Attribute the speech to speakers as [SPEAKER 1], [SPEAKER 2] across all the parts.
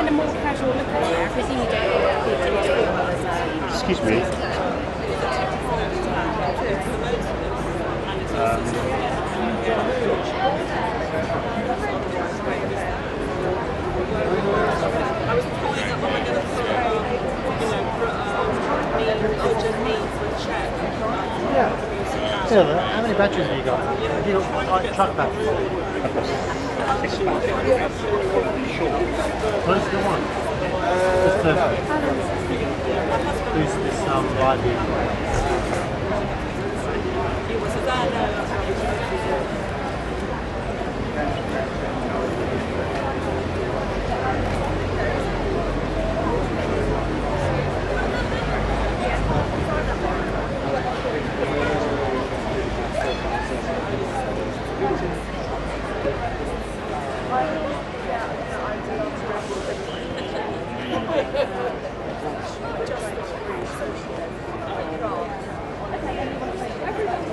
[SPEAKER 1] a more casual look at it, I presume you don't think it as a...
[SPEAKER 2] Excuse me.
[SPEAKER 3] I was pulling up, am I going to put, urgent needs with check?
[SPEAKER 4] Yeah, how many batteries have you got? Have you got truck batteries? Where's the one? Just to boost this library.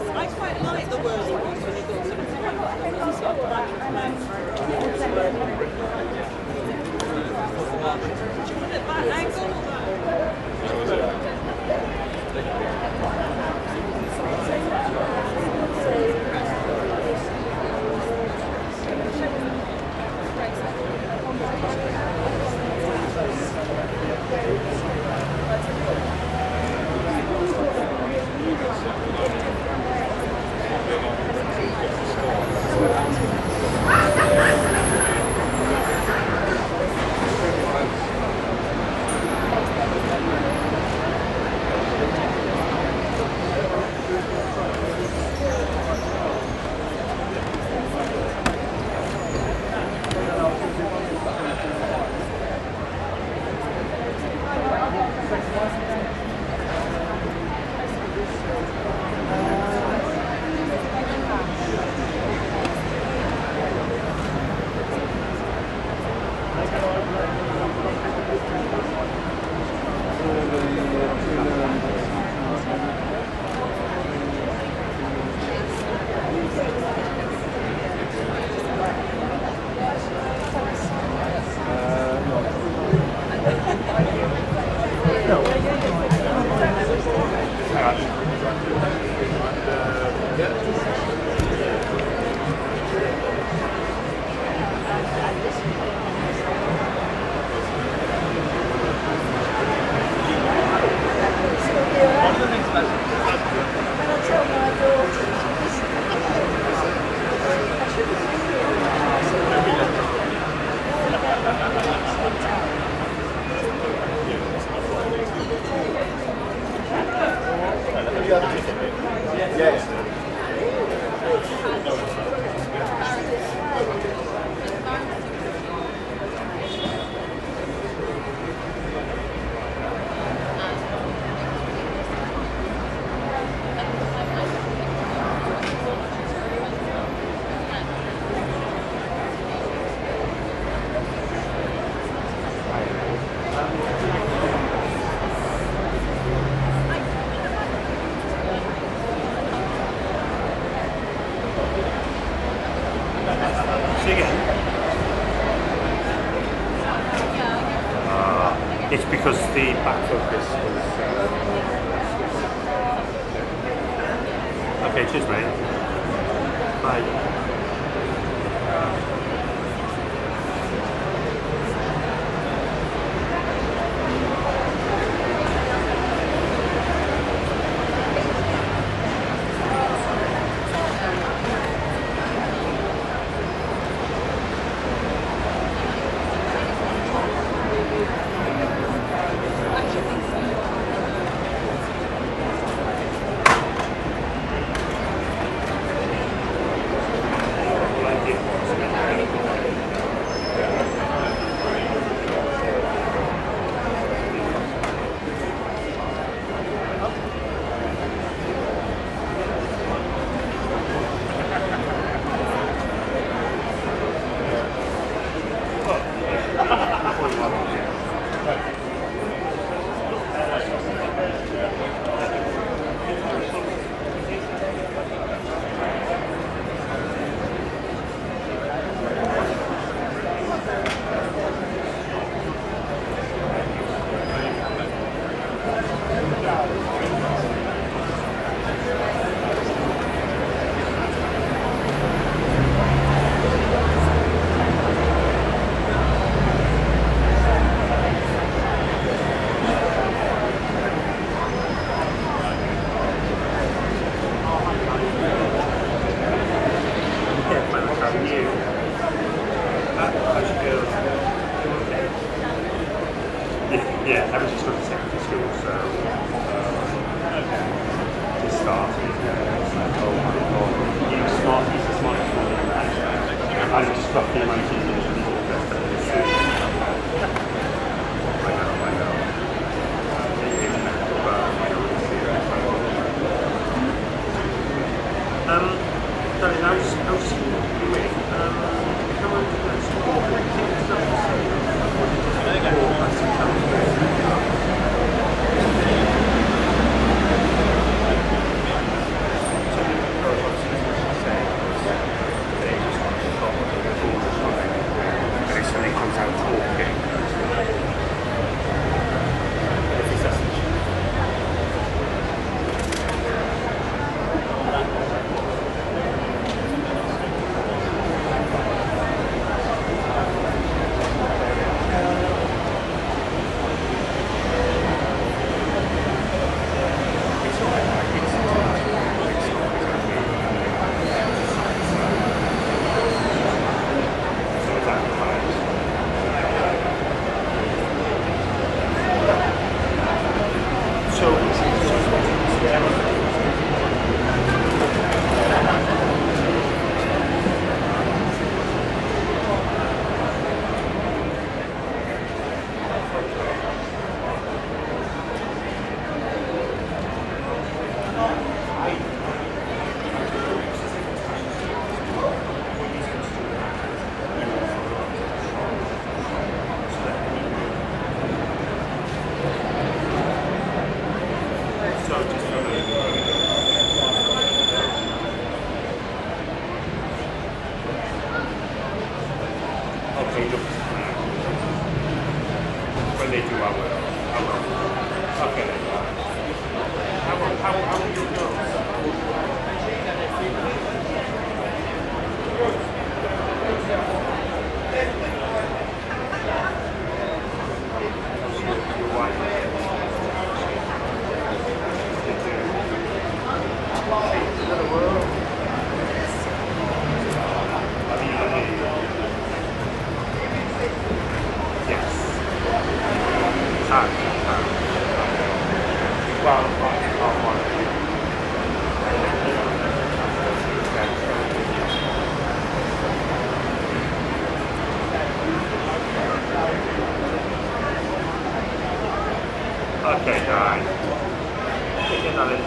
[SPEAKER 3] I quite like the word when you go to do you want it that angle?
[SPEAKER 2] It's because the back focus was... Okay, cheers mate. Bye. Yeah, I was just going to secondary school, so just started. It's like, oh my god, he's smart, he's the smartest one in the house. I was stuck in my teachers and all the rest of it. I know. It is mental, but I don't really see it. Darling, how's school doing? Come on to that school. Do you think it's not the same? Or is it just more passing comes out talking. When they do, I will. Okay. How will you Okay, guys. Okay, darling.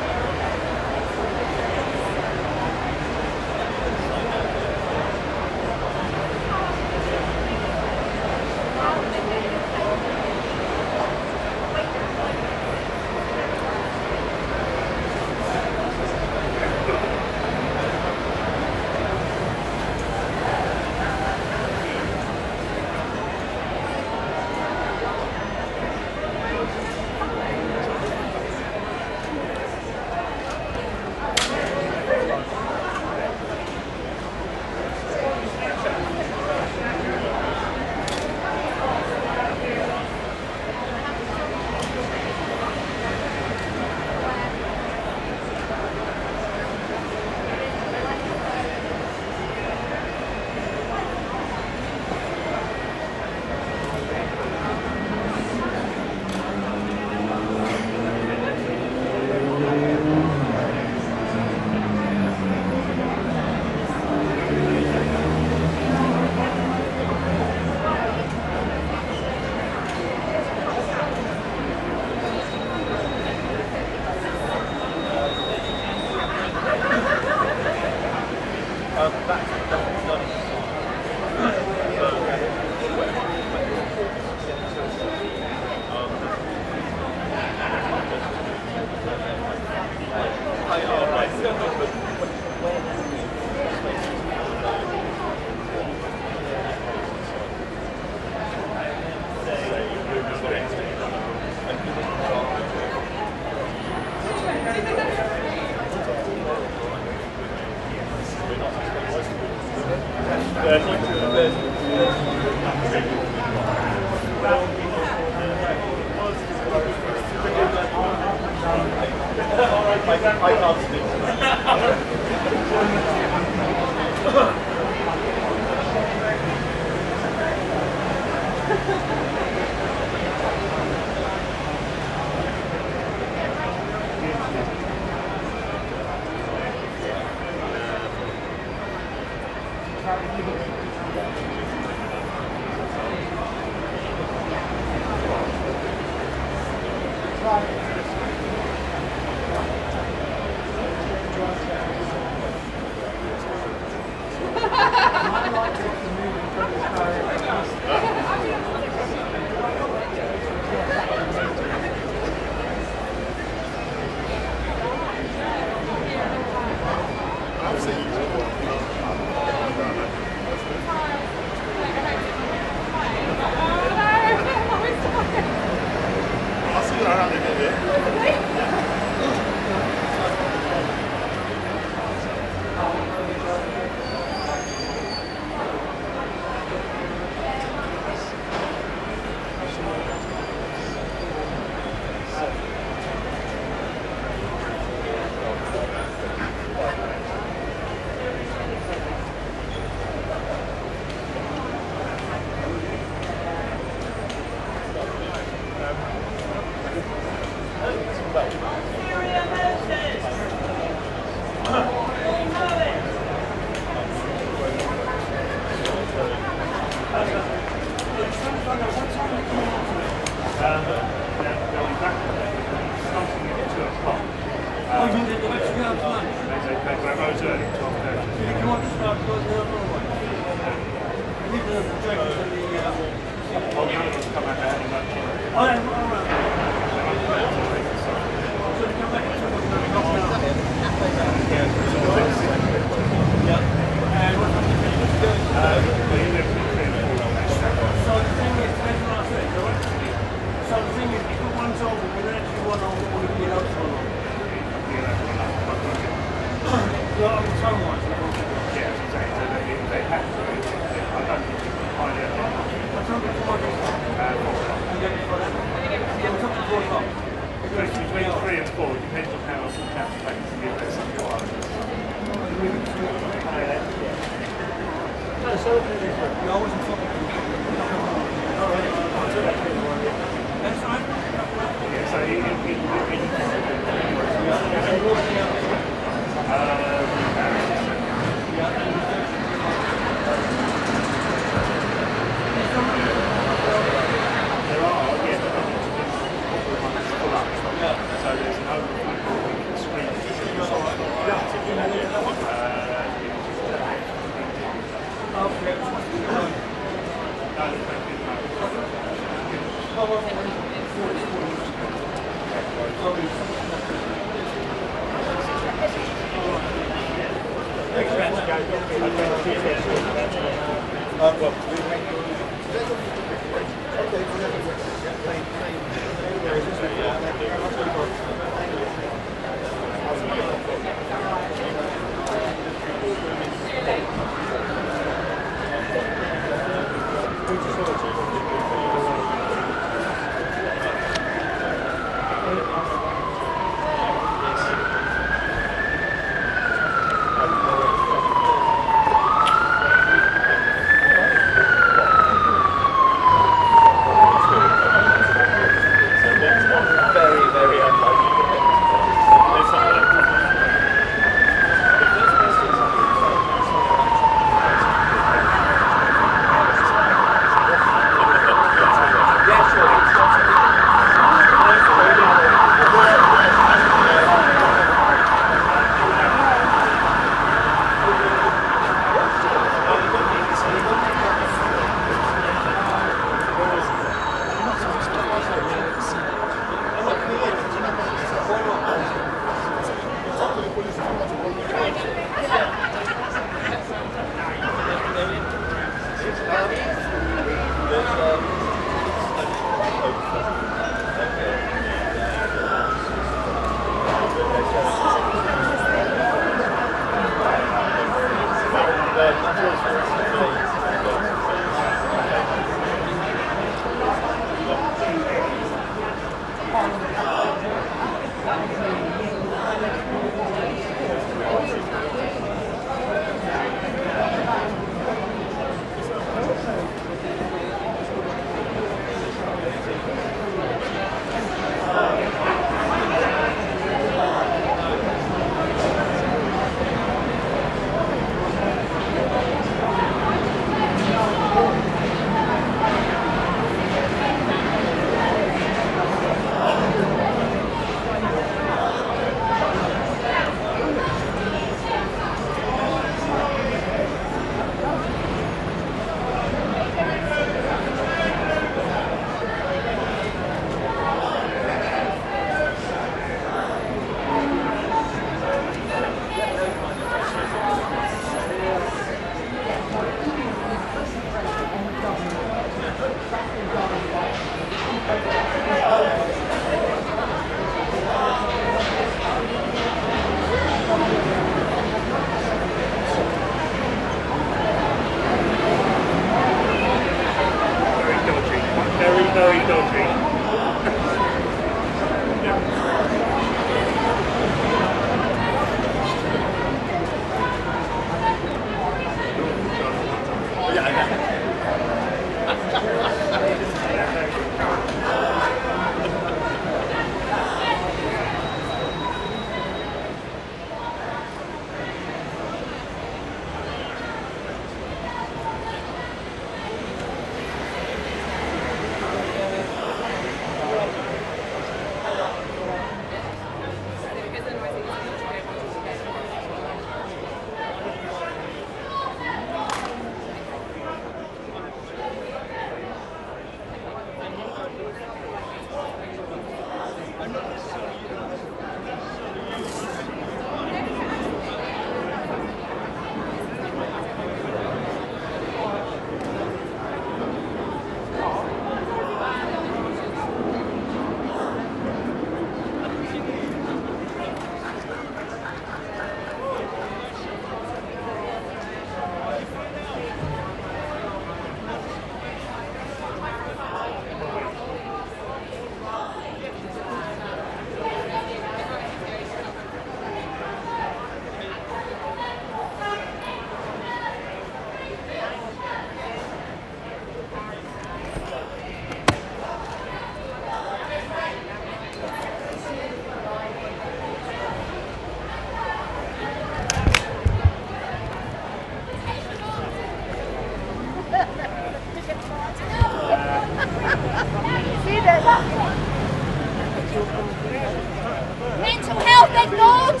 [SPEAKER 1] ignored?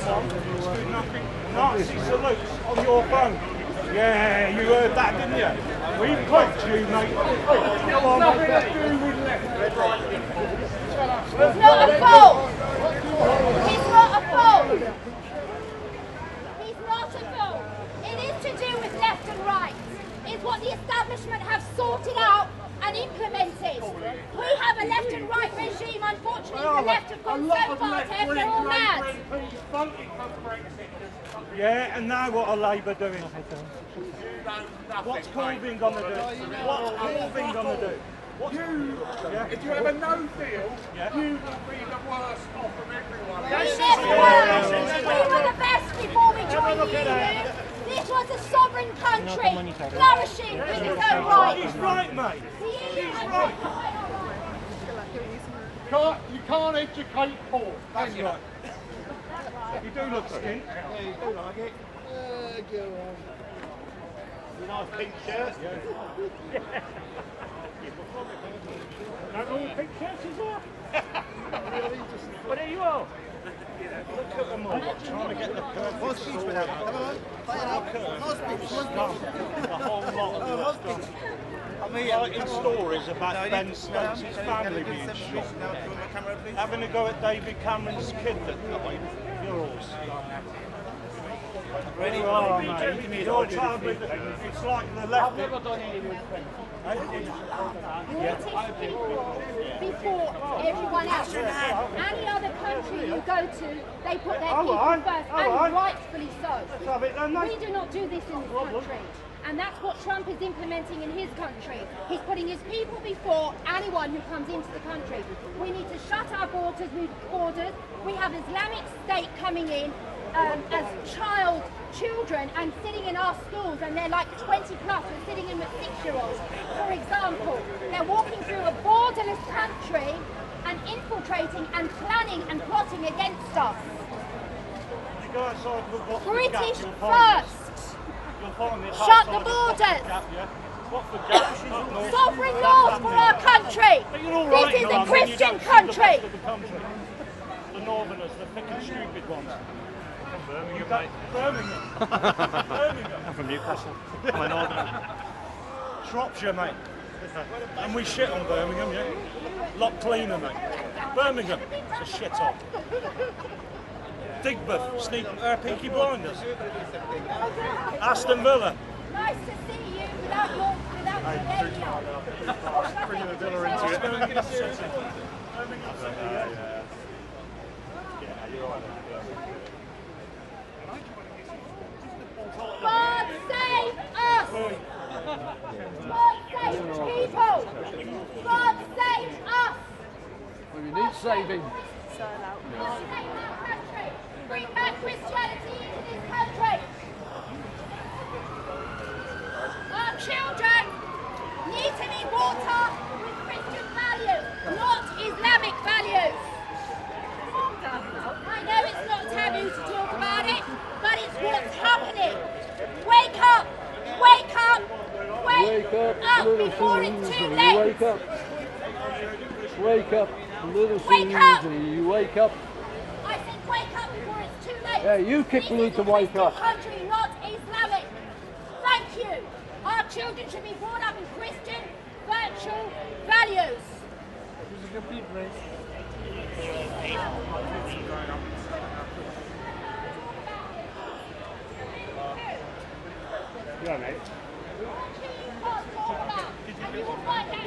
[SPEAKER 2] Nazi salutes on your phone. Yeah, you heard that, didn't you? We've got you, mate. Come on, nothing to do with left.
[SPEAKER 1] It's not a fault. It's not a fault. It's not a fault. It is to do with left and right. It's what the establishment have sorted out and implemented. We have a left and right regime. Unfortunately, the left have gone so far to have they're all mad.
[SPEAKER 2] Yeah, and now what are Labour doing? What's Corbyn going to do? What's Corbyn going to do?
[SPEAKER 5] If you have a no deal, you will be the worst off of everyone.
[SPEAKER 1] We never were. We were the best before we joined the EU. This was a sovereign country, flourishing in its own right.
[SPEAKER 2] He's right, mate.
[SPEAKER 1] The EU
[SPEAKER 2] He's
[SPEAKER 1] had
[SPEAKER 2] right.
[SPEAKER 5] You can't educate poor.
[SPEAKER 2] That's right. You do look skint.
[SPEAKER 5] Yeah, you do like it. Go on.
[SPEAKER 2] Nice pink shirt. No more pink shirts as well. But there you are. Look at them all, trying to get the perfect sort. Look at them, scum. The whole lot of them. I'm writing stories about Ben Stokes' family being shot. Having a go at David Cameron's kid that died. You're all scum. You're trying to it's like the left. I've never done anything.
[SPEAKER 1] before everyone else. Any other country you go to, they put their people first, and rightfully so. We do not do this in this country. And that's what Trump is implementing in his country. He's putting his people before anyone who comes into the country. We need to shut our borders. We have Islamic State coming in as children and sitting in our schools, and they're like 20 plus, and sitting in with 6-year-olds. For example, they're walking through a borderless country and infiltrating and planning and plotting against us. British first. Shut the borders. Sovereign laws for our country. This is a Christian country.
[SPEAKER 2] The Northerners, the thick and stupid ones. Birmingham, mate. Birmingham. I'm from Newcastle. I'm a Northerner. Shropshire, mate. And we shit on Birmingham, yeah? Lot cleaner, mate. Birmingham, it's a shit hole. Digbeth, Peaky Blinders. Aston Villa.
[SPEAKER 1] Nice to see you without your radio.
[SPEAKER 2] Bringing the Villa into it.
[SPEAKER 1] God save us! God save people! God save us!
[SPEAKER 6] We need saving.
[SPEAKER 1] God save our country! Bring back Christianity into this country! Our children need to be brought up with Christian values, not Islamic values. I know it's not taboo to talk about it, but it's what's happening. Wake up! Wake up! Wake up before it's too late!
[SPEAKER 6] Wake up! Wake up, little
[SPEAKER 1] Wake up!
[SPEAKER 6] You wake up.
[SPEAKER 1] I said wake up before it's too late!
[SPEAKER 6] Yeah, you kick Blue to wake up.
[SPEAKER 1] This is a country, not Islamic. Thank you. Our children should be brought up in Christian, virtual values.
[SPEAKER 4] It's a complete race.
[SPEAKER 2] Yeah, mate.
[SPEAKER 1] And you will find out.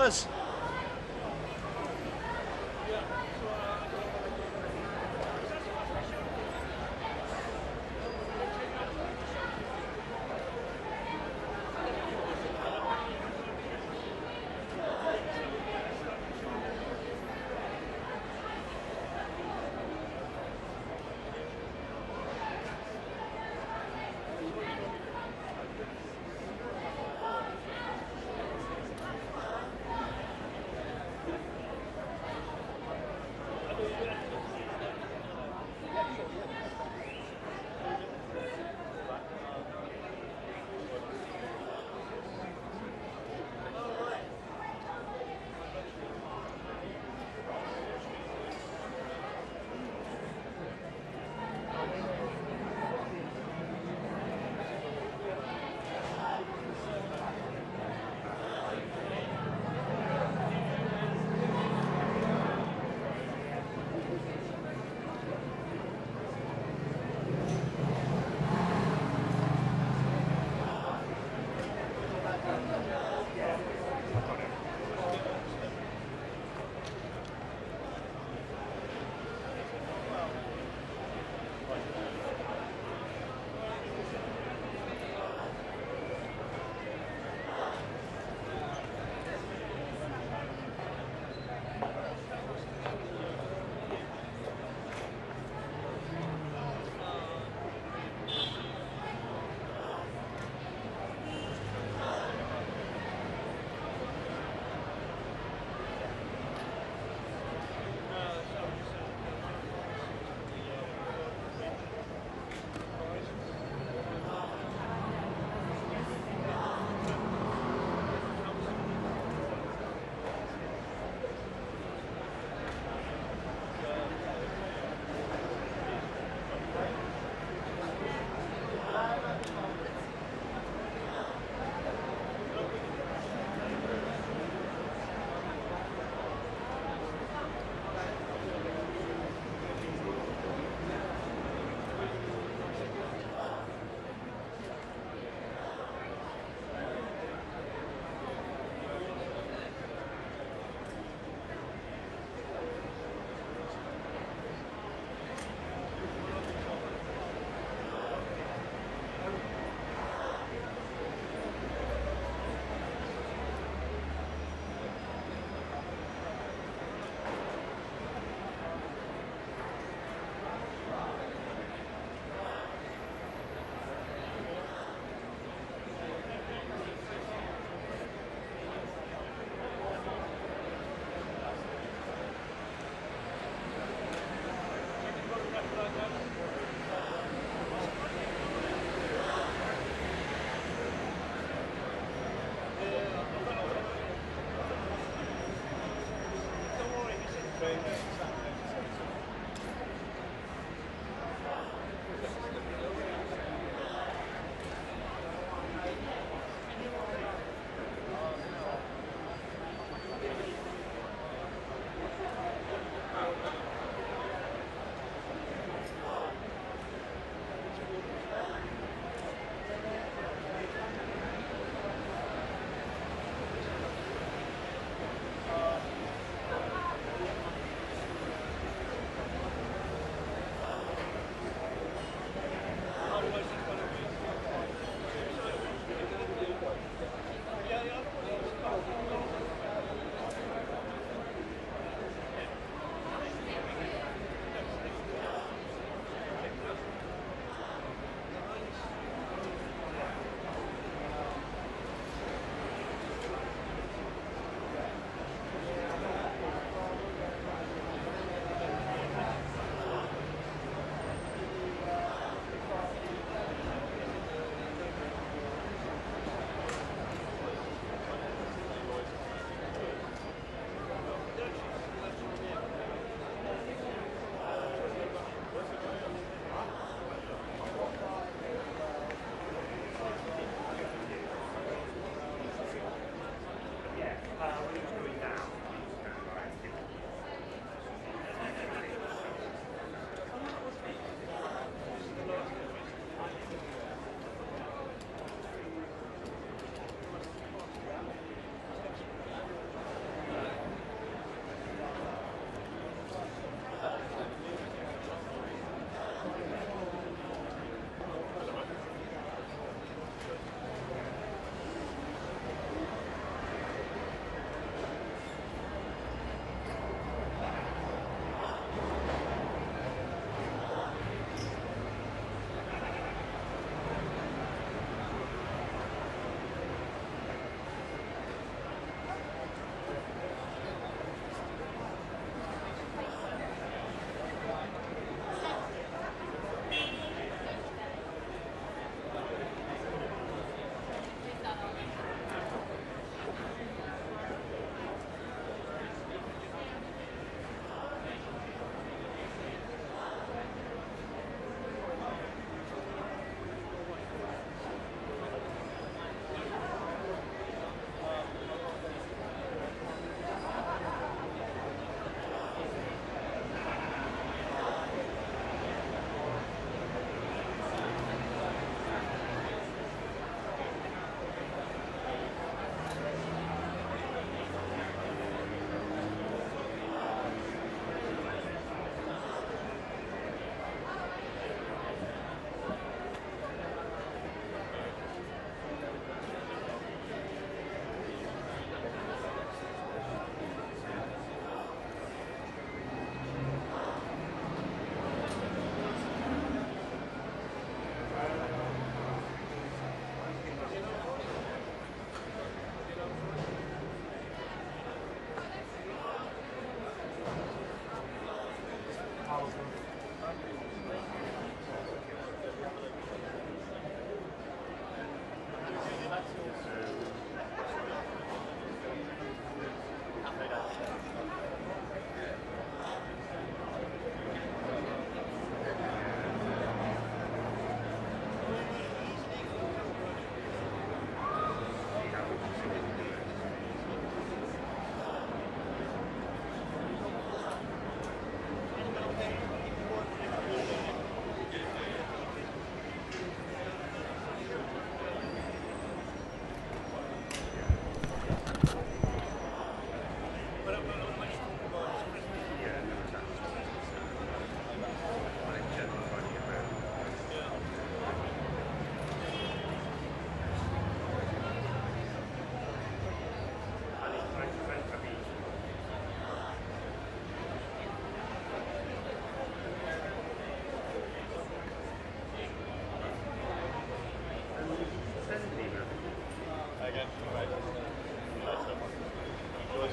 [SPEAKER 2] Us.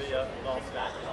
[SPEAKER 2] the last act.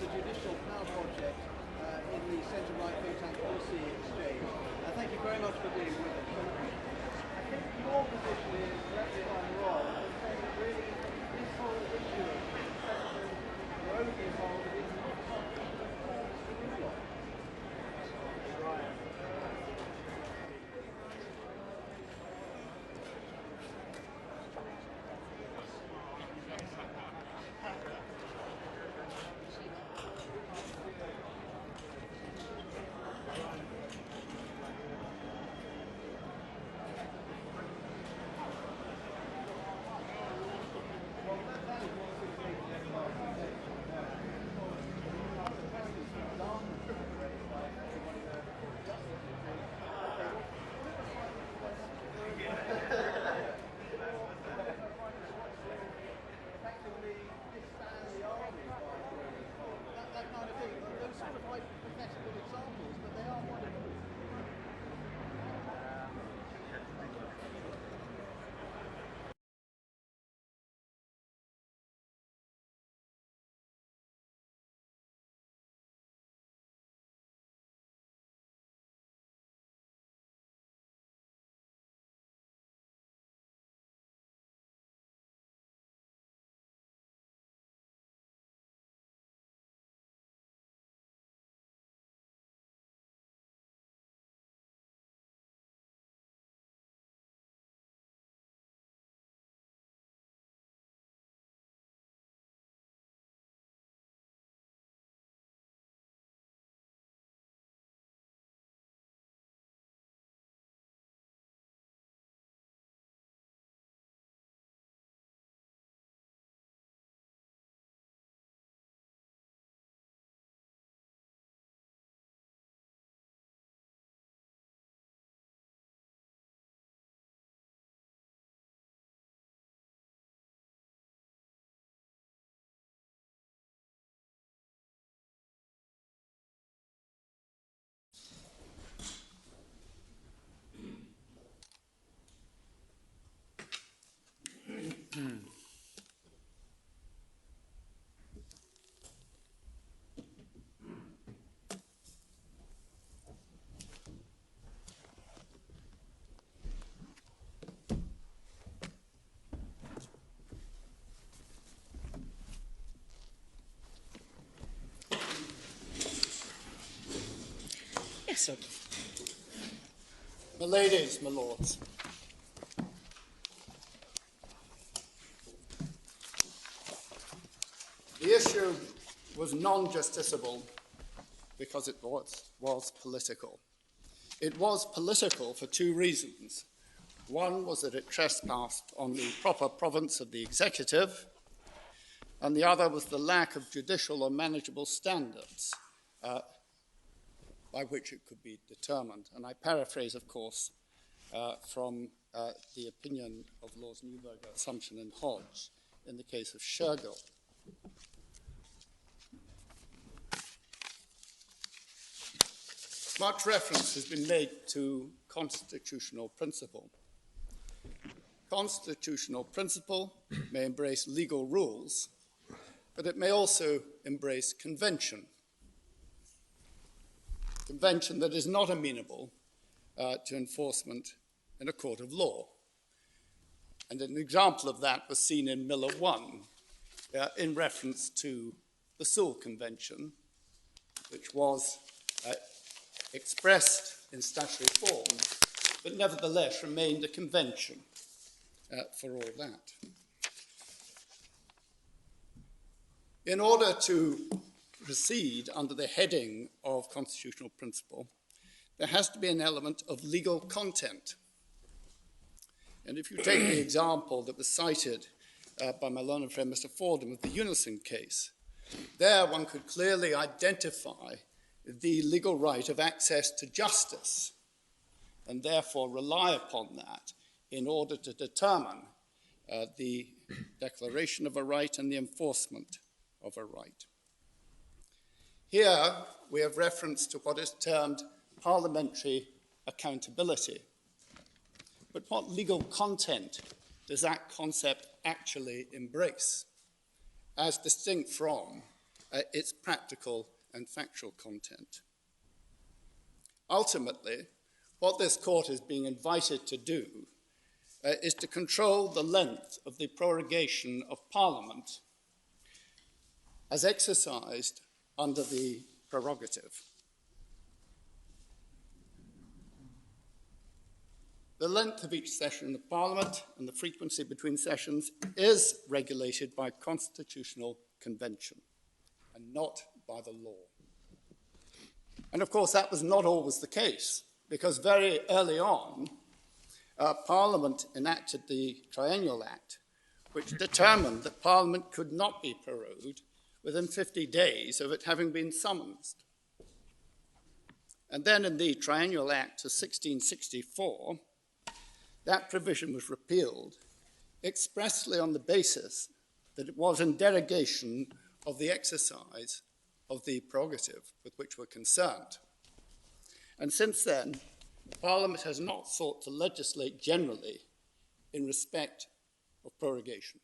[SPEAKER 7] the Judicial Power Project in the Centre Right Think Tank Policy Exchange. Thank you very much for being with us. I think your position is, correct me if I'm wrong, but saying that really this whole issue of your own involvement is not constitutional law.
[SPEAKER 8] Yes, sir. My ladies, my lords. The issue was non-justiciable because it was political. It was political for two reasons. One was that it trespassed on the proper province of the executive, and the other was the lack of judicial or manageable standards by which it could be determined. And I paraphrase, of course, from the opinion of Lords Newberger, Assumption, and Hodge in the case of Shergill. Much reference has been made to constitutional principle. Constitutional principle may embrace legal rules, but it may also embrace convention. Convention that is not amenable to enforcement in a court of law. And an example of that was seen in Miller 1 in reference to the Sewell Convention, which was expressed in statutory form, but nevertheless remained a convention for all that. In order to proceed under the heading of constitutional principle, there has to be an element of legal content. And if you take the example that was cited by my learned friend Mr. Fordham of the Unison case, there one could clearly identify the legal right of access to justice and therefore rely upon that in order to determine the declaration of a right and the enforcement of a right. Here we have reference to what is termed parliamentary accountability. But what legal content does that concept actually embrace, as distinct from its practical and factual content. Ultimately, what this court is being invited to do is to control the length of the prorogation of Parliament as exercised under the prerogative. The length of each session of Parliament and the frequency between sessions is regulated by constitutional convention and not by the law. And of course, that was not always the case, because very early on, Parliament enacted the Triennial Act, which determined that Parliament could not be prorogued within 50 days of it having been summoned. And then in the Triennial Act of 1664, that provision was repealed expressly on the basis that it was in derogation of the exercise of the prerogative with which we're concerned. And since then, Parliament has not sought to legislate generally in respect of prorogation,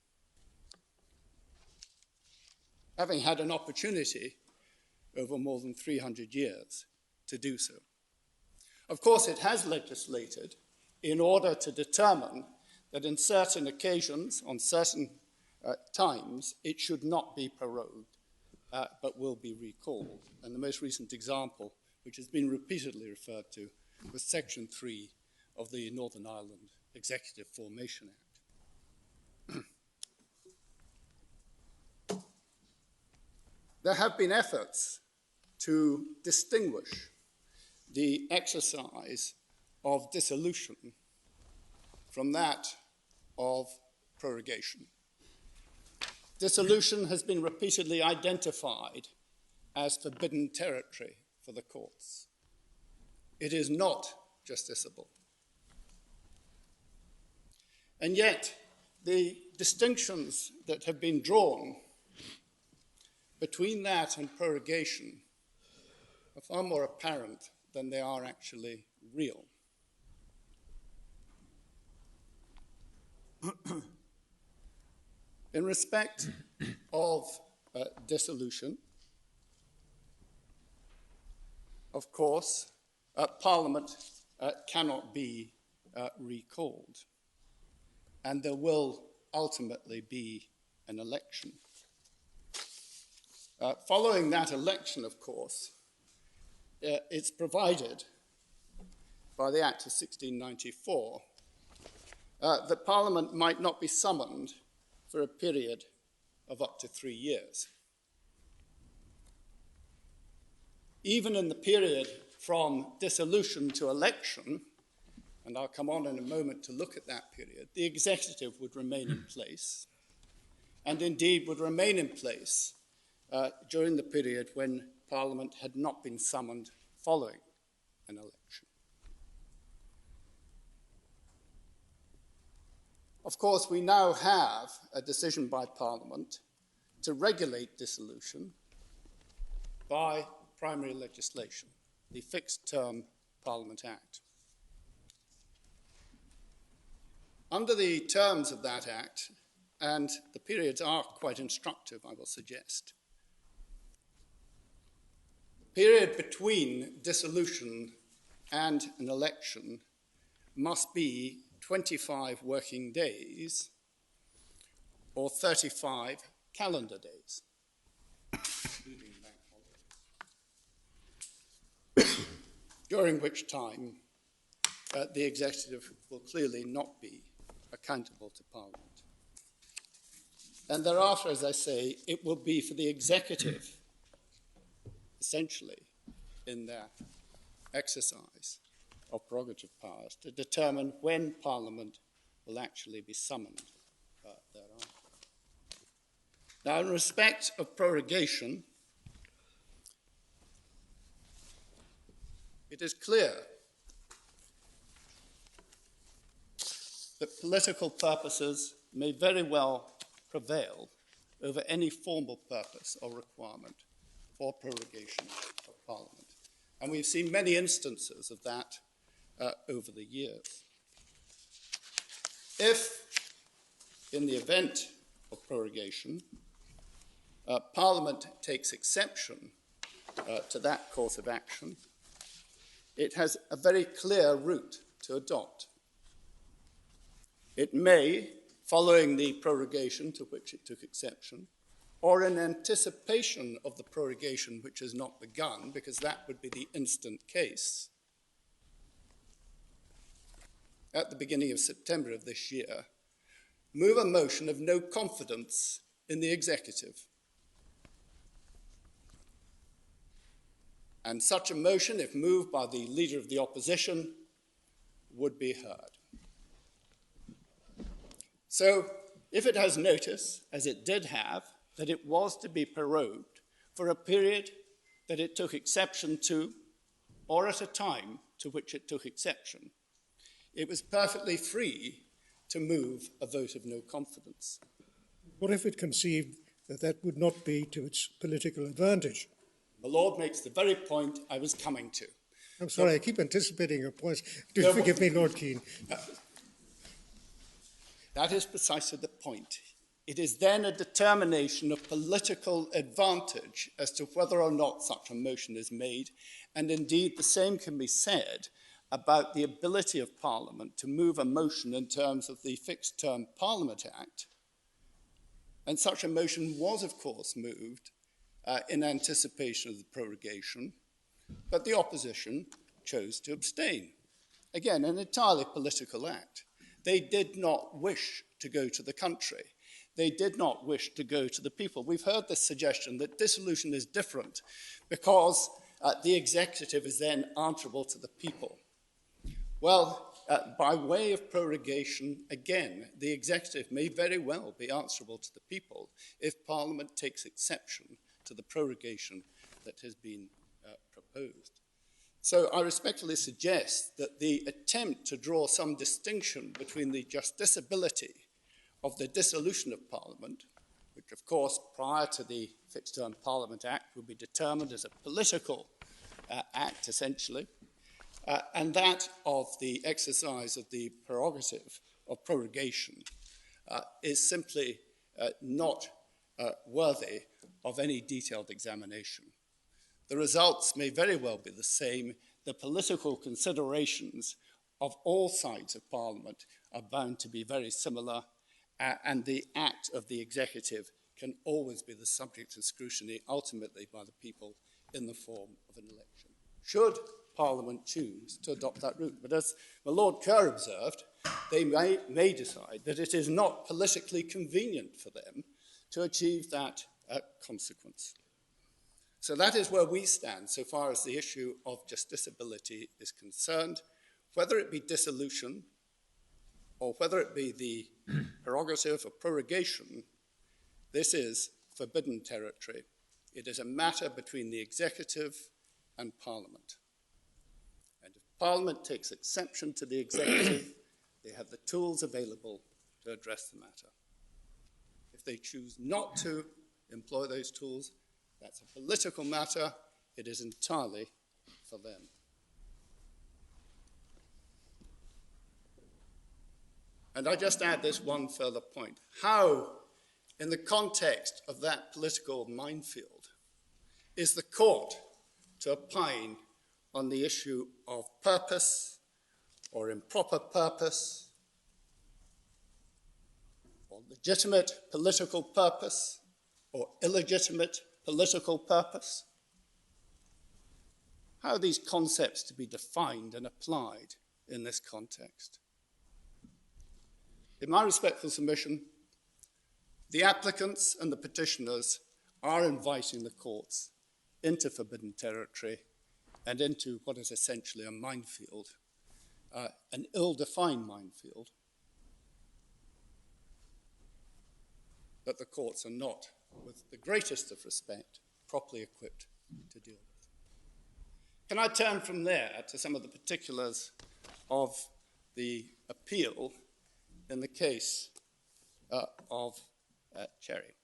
[SPEAKER 8] having had an opportunity over more than 300 years to do so. Of course, it has legislated in order to determine that in certain occasions, on certain times, it should not be prorogued, but will be recalled. And the most recent example, which has been repeatedly referred to, was Section 3 of the Northern Ireland Executive Formation Act. There have been efforts to distinguish the exercise of dissolution from that of prorogation. Dissolution has been repeatedly identified as forbidden territory for the courts. It is not justiciable. And yet, the distinctions that have been drawn between that and prorogation are far more apparent than they are actually real. In respect of dissolution, of course, Parliament cannot be recalled, and there will ultimately be an election. Following that election, of course, it's provided by the Act of 1694 that Parliament might not be summoned for a period of up to 3 years. Even in the period from dissolution to election, and I'll come on in a moment to look at that period, the executive would remain in place, and indeed would remain in place during the period when Parliament had not been summoned following an election. Of course, we now have a decision by Parliament to regulate dissolution by primary legislation, the Fixed Term Parliament Act. Under the terms of that Act, and the periods are quite instructive, I will suggest, the period between dissolution and an election must be 25 working days or 35 calendar days, including bank holidays, during which time the executive will clearly not be accountable to Parliament. And thereafter, as I say, it will be for the executive, essentially, in their exercise of prerogative powers, to determine when Parliament will actually be summoned thereafter. Now, in respect of prorogation, it is clear that political purposes may very well prevail over any formal purpose or requirement for prorogation of Parliament. And we've seen many instances of that over the years. If, in the event of prorogation, Parliament takes exception to that course of action, it has a very clear route to adopt. It may, following the prorogation to which it took exception, or in anticipation of the prorogation which has not begun, because that would be the instant case, at the beginning of September of this year, move a motion of no confidence in the executive. And such a motion, if moved by the leader of the opposition, would be heard. So, if it has notice, as it did have, that it was to be prorogued for a period that it took exception to, or at a time to which it took exception, it was perfectly free to move a vote of no confidence.
[SPEAKER 9] What if it conceived that that would not be to its political advantage?
[SPEAKER 8] The Lord makes the very point I was coming to.
[SPEAKER 9] I'm sorry, I keep anticipating your points. Do forgive me, Lord Keane.
[SPEAKER 8] That is precisely the point. It is then a determination of political advantage as to whether or not such a motion is made, and indeed the same can be said about the ability of Parliament to move a motion in terms of the Fixed Term Parliament Act. And such a motion was, of course, moved in anticipation of the prorogation, but the opposition chose to abstain. Again, an entirely political act. They did not wish to go to the country. They did not wish to go to the people. We've heard this suggestion that dissolution is different because the executive is then answerable to the people. Well, by way of prorogation, again, the executive may very well be answerable to the people if Parliament takes exception to the prorogation that has been proposed. So I respectfully suggest that the attempt to draw some distinction between the justiciability of the dissolution of Parliament, which of course prior to the Fixed Term Parliament Act would be determined as a political act essentially, and that of the exercise of the prerogative of prorogation is simply not worthy of any detailed examination. The results may very well be the same. The political considerations of all sides of Parliament are bound to be very similar, and the act of the executive can always be the subject of scrutiny, ultimately by the people in the form of an election, should Parliament choose to adopt that route. But as my Lord Kerr observed, they may decide that it is not politically convenient for them to achieve that consequence. So that is where we stand so far as the issue of justiciability is concerned. Whether it be dissolution or whether it be the prerogative of prorogation, this is forbidden territory. It is a matter between the executive and Parliament. And if Parliament takes exception to the executive, they have the tools available to address the matter. If they choose not to employ those tools, that's a political matter. It is entirely for them. And I just add this one further point. How, in the context of that political minefield, is the court to opine on the issue of purpose or improper purpose or legitimate political purpose or illegitimate political purpose? How are these concepts to be defined and applied in this context? In my respectful submission, the applicants and the petitioners are inviting the courts into forbidden territory and into what is essentially a minefield, an ill-defined minefield, that the courts are not, with the greatest of respect, properly equipped to deal with. Can I turn from there to some of the particulars of the appeal in the case of Cherry?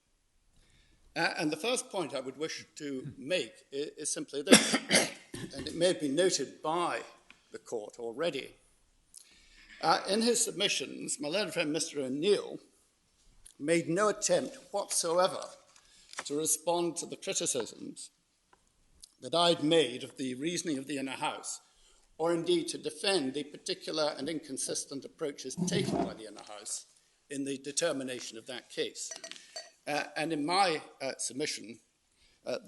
[SPEAKER 8] And the first point I would wish to make is simply this, and it may have been noted by the court already. In his submissions, my learned friend Mr. O'Neill made no attempt whatsoever to respond to the criticisms that I'd made of the reasoning of the Inner House, or indeed to defend the particular and inconsistent approaches taken by the Inner House in the determination of that case. And in my submission,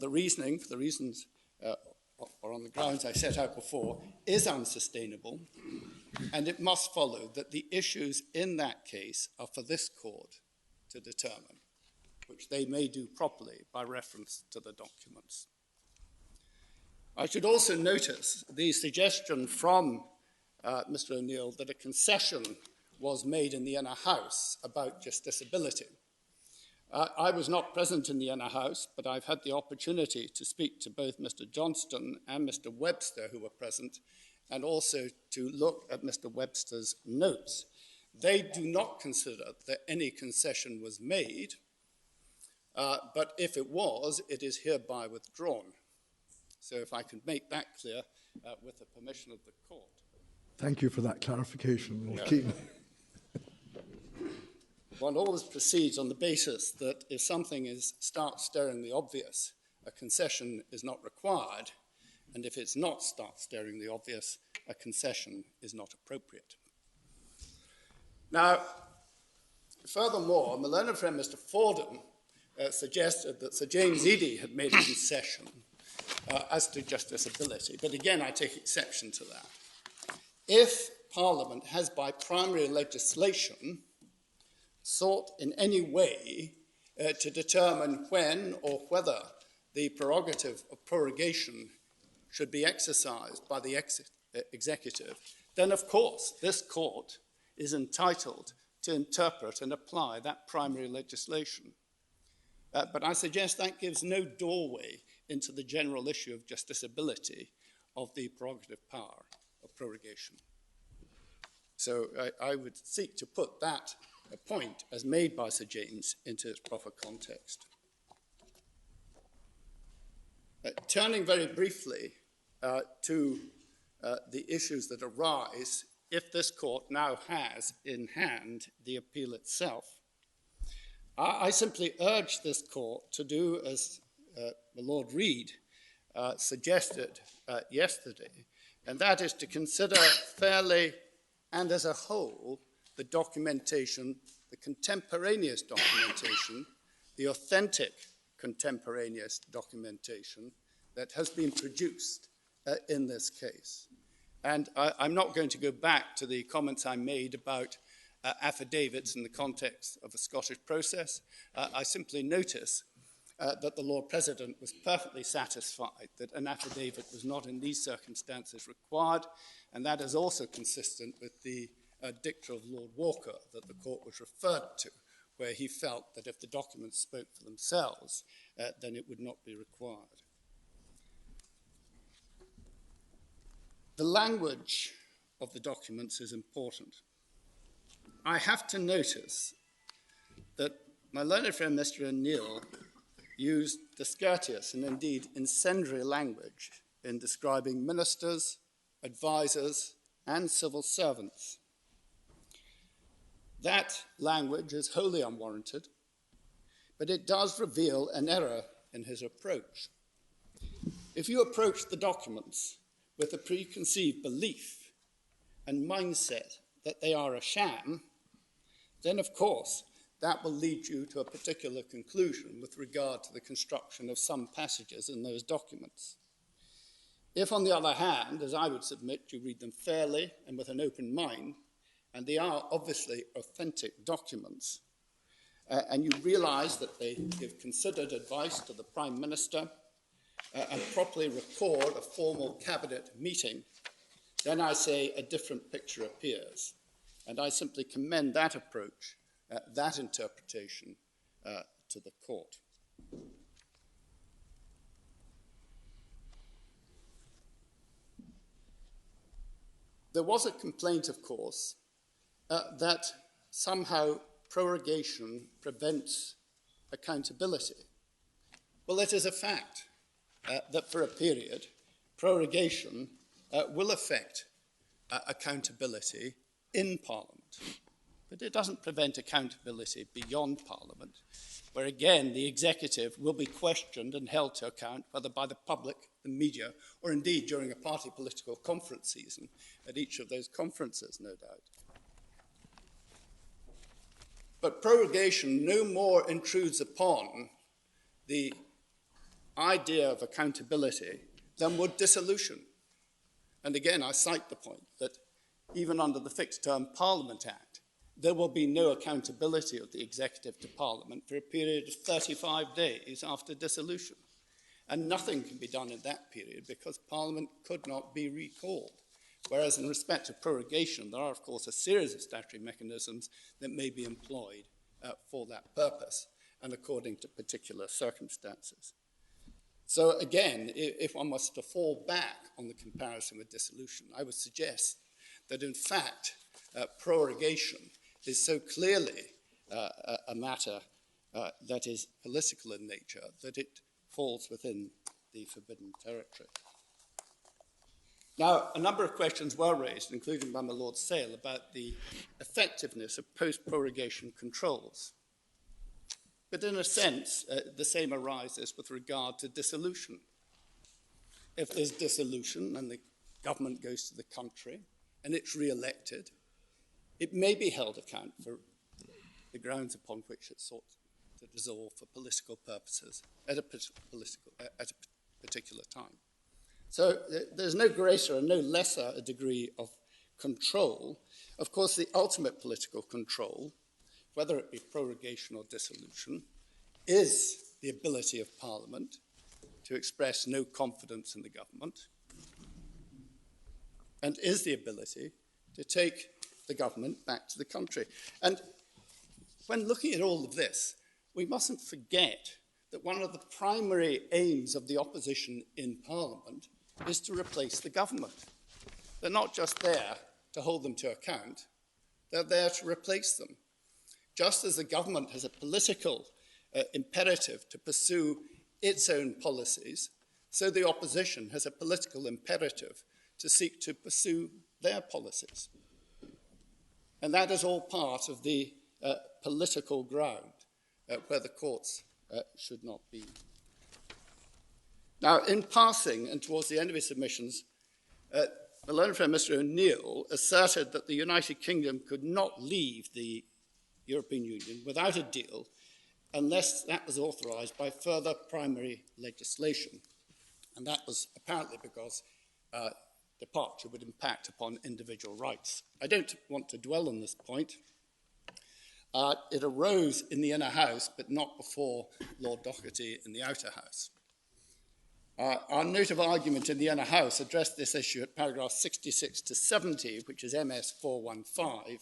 [SPEAKER 8] the reasoning, for the reasons or on the grounds I set out before, is unsustainable, and it must follow that the issues in that case are for this court to determine, which they may do properly by reference to the documents. I should also notice the suggestion from Mr. O'Neill that a concession was made in the Inner House about justiciability. I was not present in the Inner House, but I've had the opportunity to speak to both Mr. Johnston and Mr. Webster, who were present, and also to look at Mr. Webster's notes. They do not consider that any concession was made, but if it was, it is hereby withdrawn. So if I could make that clear with the permission of the court.
[SPEAKER 10] Thank you for that clarification. We'll keep...
[SPEAKER 8] One always proceeds on the basis that if something starts staring the obvious, a concession is not required, and if it's not starts staring the obvious, a concession is not appropriate. Now, furthermore, my learned friend Mr. Fordham suggested that Sir James Eadie had made a concession as to justiciability, but again I take exception to that. If Parliament has by primary legislation sought in any way to determine when or whether the prerogative of prorogation should be exercised by the executive, then of course this court is entitled to interpret and apply that primary legislation. But I suggest that gives no doorway into the general issue of justiciability of the prerogative power of prorogation. So I would seek to put that point as made by Sir James into its proper context. Turning very briefly to the issues that arise if this court now has in hand the appeal itself, I simply urge this court to do as the Lord Reid suggested yesterday, and that is to consider fairly and as a whole the documentation, the contemporaneous documentation, the authentic contemporaneous documentation that has been produced in this case. And I'm not going to go back to the comments I made about affidavits in the context of a Scottish process. I simply notice that the Lord President was perfectly satisfied that an affidavit was not in these circumstances required, and that is also consistent with the dicta of Lord Walker that the court was referred to, where he felt that if the documents spoke for themselves, then it would not be required. The language of the documents is important. I have to notice that my learned friend Mr. O'Neill used discourteous and indeed incendiary language in describing ministers, advisors, and civil servants. That language is wholly unwarranted, but it does reveal an error in his approach. If you approach the documents with a preconceived belief and mindset that they are a sham, then of course that will lead you to a particular conclusion with regard to the construction of some passages in those documents. If, on the other hand, as I would submit, you read them fairly and with an open mind, and they are obviously authentic documents, and you realize that they give considered advice to the Prime Minister and properly record a formal cabinet meeting, then I say a different picture appears. And I simply commend that approach, that interpretation to the court. There was a complaint, of course, that somehow prorogation prevents accountability. Well, it is a fact that for a period, prorogation will affect accountability in Parliament, but it doesn't prevent accountability beyond Parliament, where again the executive will be questioned and held to account, whether by the public, the media, or indeed during a party political conference season at each of those conferences, no doubt. But prorogation no more intrudes upon the idea of accountability than would dissolution. And again, I cite the point that even under the Fixed Term Parliament Act, there will be no accountability of the executive to Parliament for a period of 35 days after dissolution. And nothing can be done in that period because Parliament could not be recalled. Whereas in respect of prorogation, there are, of course, a series of statutory mechanisms that may be employed for that purpose and according to particular circumstances. So again, if one was to fall back on the comparison with dissolution, I would suggest that in fact, prorogation is so clearly a matter that is political in nature that it falls within the forbidden territory. Now, a number of questions were raised, including by my Lord Sale, about the effectiveness of post-prorogation controls. But in a sense, the same arises with regard to dissolution. If there's dissolution and the government goes to the country and it's re-elected, it may be held account for the grounds upon which it sought to dissolve for political purposes at a particular time. So there's no greater and no lesser a degree of control. Of course, the ultimate political control, whether it be prorogation or dissolution, is the ability of Parliament to express no confidence in the government, and is the ability to take the government back to the country. And when looking at all of this, we mustn't forget that one of the primary aims of the opposition in Parliament is to replace the government. They're not just there to hold them to account, they're there to replace them. Just as the government has a political imperative to pursue its own policies, so the opposition has a political imperative to seek to pursue their policies. And that is all part of the political ground where the courts should not be. Now, in passing, and towards the end of his submissions, the learned friend Mr. O'Neill asserted that the United Kingdom could not leave the European Union without a deal unless that was authorised by further primary legislation. And that was apparently because departure would impact upon individual rights. I don't want to dwell on this point. It arose in the inner house, but not before Lord Doherty in the outer house. Our note of argument in the inner house addressed this issue at paragraph 66 to 70, which is MS 415.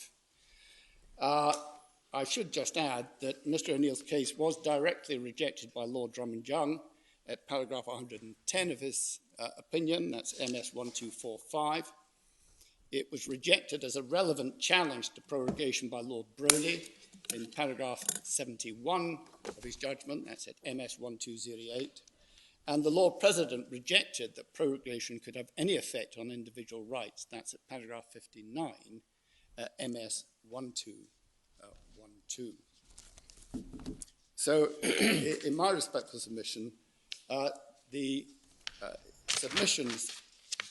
[SPEAKER 8] I should just add that Mr. O'Neill's case was directly rejected by Lord Drummond-Young at paragraph 110 of his opinion, that's MS 1245. It was rejected as a relevant challenge to prorogation by Lord Broley in paragraph 71 of his judgment, that's at MS 1208. And the Lord President rejected that prorogation could have any effect on individual rights. That's at paragraph 59, MS 1212. So, in my respectful submission, the submissions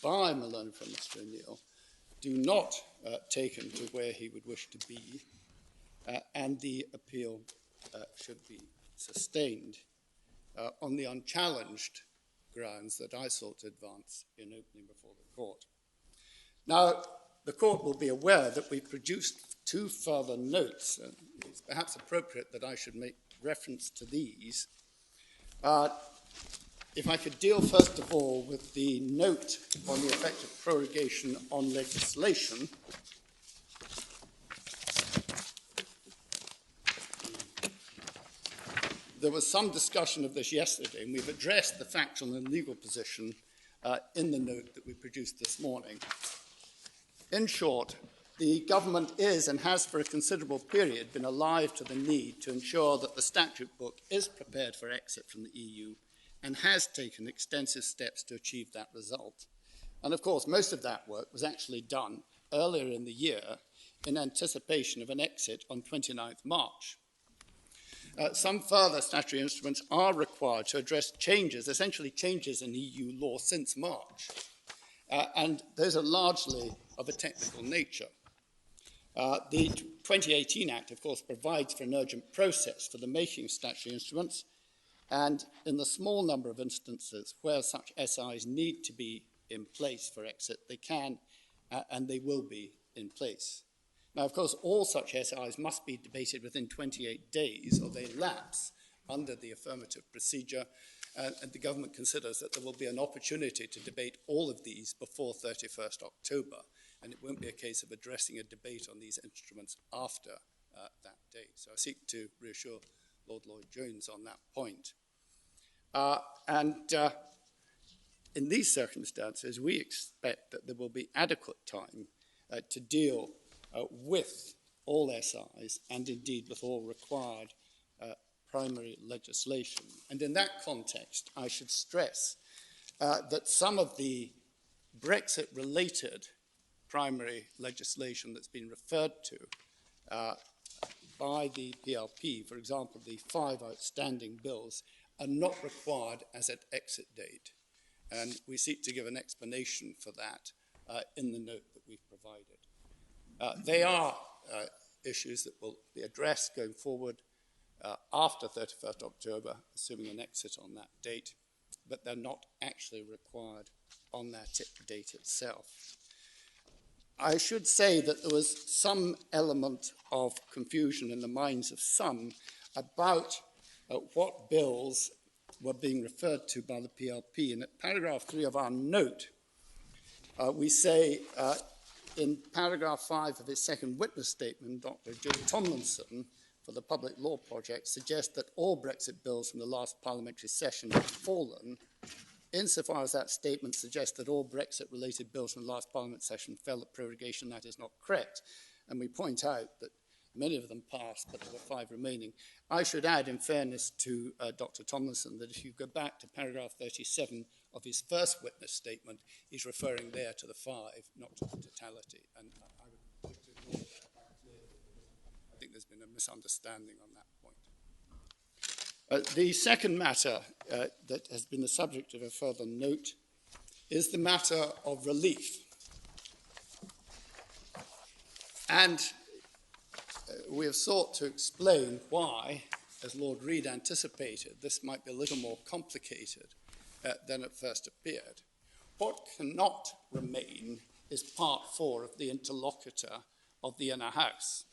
[SPEAKER 8] by my learned friend Mr. O'Neill do not take him to where he would wish to be, and the appeal should be sustained on the unchallenged grounds that I sought to advance in opening before the court. Now, the court will be aware that we've produced two further notes, and it's perhaps appropriate that I should make reference to these. If I could deal first of all with the note on the effect of prorogation on legislation. There was some discussion of this yesterday, and we've addressed the factual and legal position in the note that we produced this morning. In short, the government is and has for a considerable period been alive to the need to ensure that the statute book is prepared for exit from the EU and has taken extensive steps to achieve that result. And of course, most of that work was actually done earlier in the year in anticipation of an exit on 29th March. Some further statutory instruments are required to address changes, essentially changes in EU law since March, and those are largely of a technical nature. The 2018 Act, of course, provides for an urgent process for the making of statutory instruments, and in the small number of instances where such SIs need to be in place for exit, they can and they will be in place. Now, of course, all such SIs must be debated within 28 days or they lapse under the affirmative procedure, and the government considers that there will be an opportunity to debate all of these before 31st October, and it won't be a case of addressing a debate on these instruments after that date. So I seek to reassure Lord Lloyd-Jones on that point. In these circumstances, we expect that there will be adequate time to deal with all SIs and indeed with all required primary legislation. And in that context, I should stress that some of the Brexit-related primary legislation that's been referred to by the PLP, for example, the 5 outstanding bills, are not required as at exit date. And we seek to give an explanation for that in the note that we've provided. They are issues that will be addressed going forward after 31st October, assuming an exit on that date, but they're not actually required on that date itself. I should say that there was some element of confusion in the minds of some about what bills were being referred to by the PLP. And at paragraph 3 of our note, we say in paragraph 5 of his second witness statement, Dr. Joe Tomlinson for the Public Law Project suggests that all Brexit bills from the last parliamentary session have fallen. Insofar as that statement suggests that all Brexit-related bills from the last Parliament session fell at prorogation, that is not correct. And we point out that many of them passed, but there were 5 remaining. I should add, in fairness to Dr. Tomlinson, that if you go back to paragraph 37 of his first witness statement, he's referring there to the 5, not to the totality. And I would like to ignore that. I think there's been a misunderstanding on that point. The second matter that has been the subject of a further note is the matter of relief. And we have sought to explain why, as Lord Reid anticipated, this might be a little more complicated than it first appeared. What cannot remain is part 4 of the interlocutor of the inner house.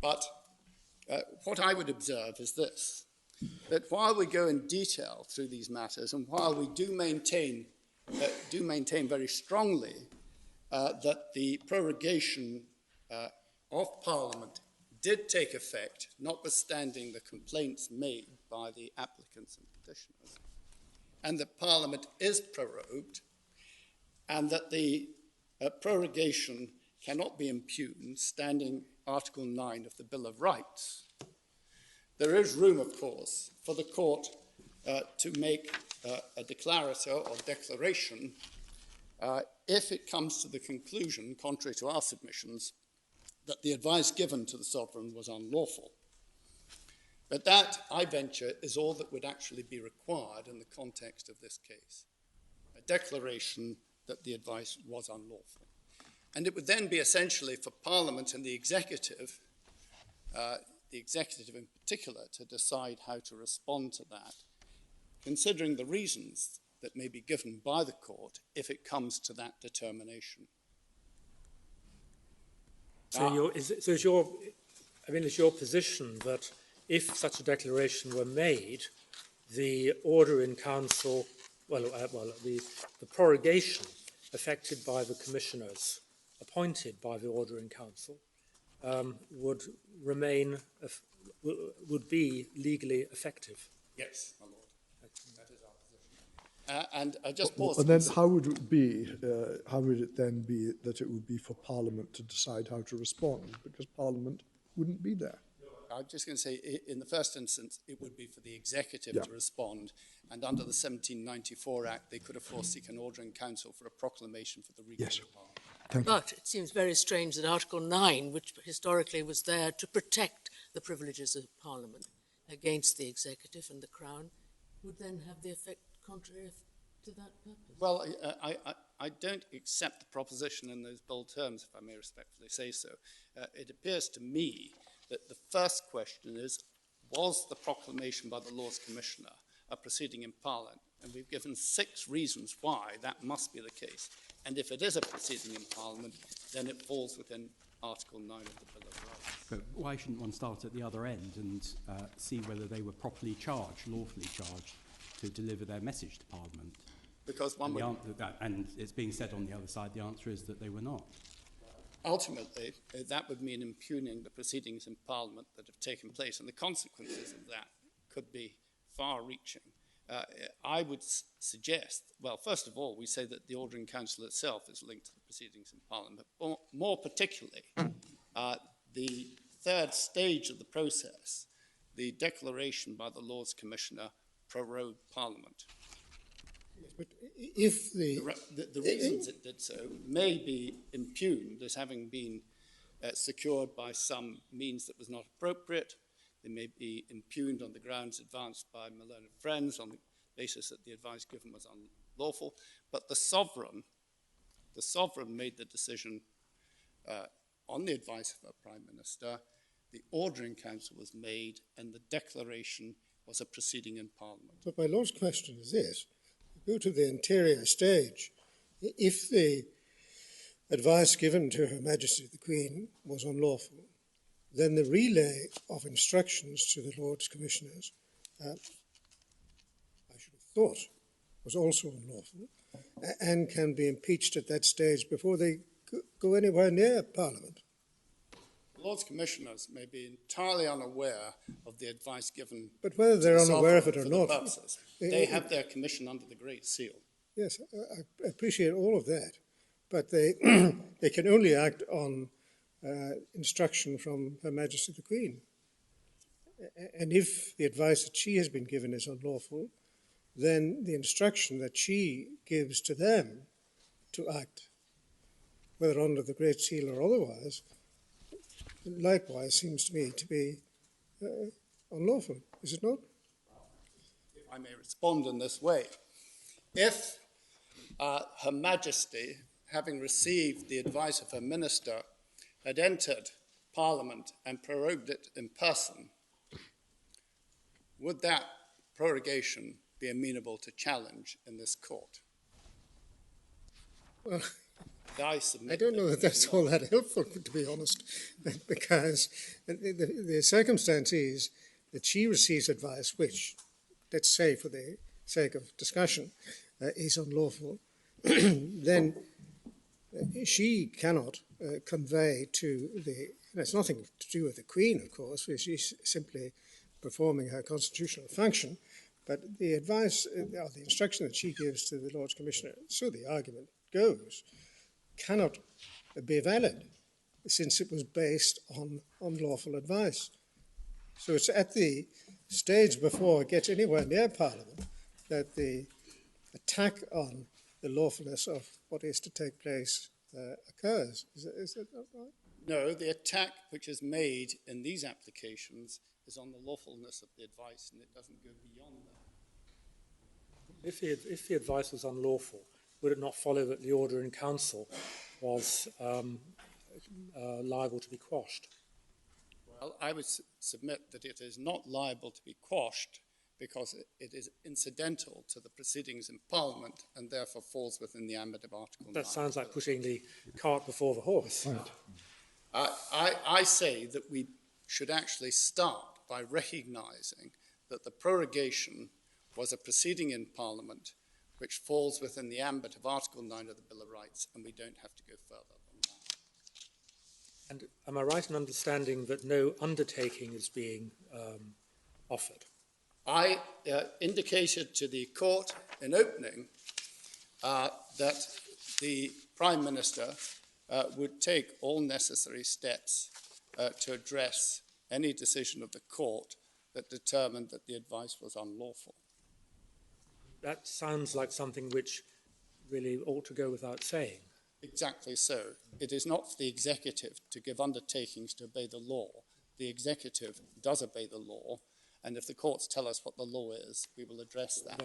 [SPEAKER 8] But what I would observe is this, that while we go in detail through these matters and while we do maintain very strongly that the prorogation of Parliament did take effect, notwithstanding the complaints made by the applicants and petitioners, and that Parliament is prorogued, and that the prorogation cannot be impugned, standing Article 9 of the Bill of Rights. There is room, of course, for the court to make a declarator or declaration if it comes to the conclusion, contrary to our submissions, that the advice given to the sovereign was unlawful. But that, I venture, is all that would actually be required in the context of this case, a declaration that the advice was unlawful. And it would then be essentially for Parliament and the executive in particular, to decide how to respond to that, considering the reasons that may be given by the court if it comes to that determination.
[SPEAKER 4] So is your position that if such a declaration were made, the order in council, the prorogation affected by the commissioners appointed by the order in council would be legally effective?
[SPEAKER 8] Yes, my lord. That is our position. And I just pause.
[SPEAKER 10] And then how would it be? How would it then be that it would be for Parliament to decide how to respond? Because Parliament wouldn't be there.
[SPEAKER 8] I'm just going to say, in the first instance, it would be for the executive to respond, and under the 1794 Act, they could, of course, seek an order in council for a proclamation for the recall of Parliament.
[SPEAKER 11] But it seems very strange that Article 9, which historically was there to protect the privileges of Parliament against the executive and the Crown, would then have the effect contrary to that purpose.
[SPEAKER 8] Well, I don't accept the proposition in those bold terms, if I may respectfully say so. It appears to me that the first question is, was the proclamation by the Lords Commissioner a proceeding in Parliament? And we've given 6 reasons why that must be the case. And if it is a proceeding in Parliament, then it falls within Article 9 of the Bill of Rights.
[SPEAKER 12] But why shouldn't one start at the other end and see whether they were properly charged, lawfully charged, to deliver their message to Parliament?
[SPEAKER 8] Because one would...
[SPEAKER 12] And it's being said on the other side, the answer is that they were not.
[SPEAKER 8] Ultimately, that would mean impugning the proceedings in Parliament that have taken place, and the consequences of that could be far-reaching. I would suggest, well, first of all, we say that the Ordering Council itself is linked to the proceedings in Parliament, but more particularly, the third stage of the process, the declaration by the Lords Commissioner prorogue Parliament.
[SPEAKER 9] But if
[SPEAKER 8] the reasons it did so may be impugned as having been secured by some means that was not appropriate. They may be impugned on the grounds advanced by my learned friends on the basis that the advice given was unlawful. But the sovereign made the decision on the advice of a Prime Minister. The Ordering Council was made, and the declaration was a proceeding in Parliament.
[SPEAKER 9] But my Lord's question is this. Go to the interior stage. If the advice given to Her Majesty the Queen was unlawful, then the relay of instructions to the Lords Commissioners, I should have thought, was also unlawful and can be impeached at that stage before they go anywhere near Parliament.
[SPEAKER 8] The Lords Commissioners may be entirely unaware of the advice given.
[SPEAKER 9] But whether they're unaware of it or not,
[SPEAKER 8] they have their commission under the Great Seal.
[SPEAKER 9] Yes, I appreciate all of that, but they they can only act on instruction from Her Majesty the Queen. And if the advice that she has been given is unlawful, then the instruction that she gives to them to act, whether under the Great Seal or otherwise, likewise seems to me to be unlawful, is it not?
[SPEAKER 8] If I may respond in this way. If Her Majesty, having received the advice of her minister, had entered Parliament and prorogued it in person, would that prorogation be amenable to challenge in this court?
[SPEAKER 9] Well, I don't know that that's all that helpful, to be honest, because the circumstance is that she receives advice which, let's say for the sake of discussion, is unlawful, then she cannot convey to the, and it's nothing to do with the Queen, of course, she's simply performing her constitutional function, but the advice, or the instruction that she gives to the Lords Commissioner, so the argument goes, cannot be valid since it was based on unlawful advice. So it's at the stage before it gets anywhere near Parliament that the attack on the lawfulness of what is to take place occurs. Is that not right?
[SPEAKER 8] No, the attack which is made in these applications is on the lawfulness of the advice, and it doesn't go beyond that.
[SPEAKER 4] If the advice was unlawful, would it not follow that the Order in Council was liable to be quashed?
[SPEAKER 8] Well, I would submit that it is not liable to be quashed because it is incidental to the proceedings in Parliament and therefore falls within the ambit of Article 9.
[SPEAKER 4] That sounds like putting the cart before the horse.
[SPEAKER 8] Right. I say that we should actually start by recognising that the prorogation was a proceeding in Parliament which falls within the ambit of Article 9 of the Bill of Rights, and we don't have to go further than that.
[SPEAKER 4] And am I right in understanding that no undertaking is being offered?
[SPEAKER 8] I indicated to the court in opening that the Prime Minister would take all necessary steps to address any decision of the court that determined that the advice was unlawful.
[SPEAKER 4] That sounds like something which really ought to go without saying.
[SPEAKER 8] Exactly so. It is not for the executive to give undertakings to obey the law. The executive does obey the law, and if the courts tell us what the law is, we will address that.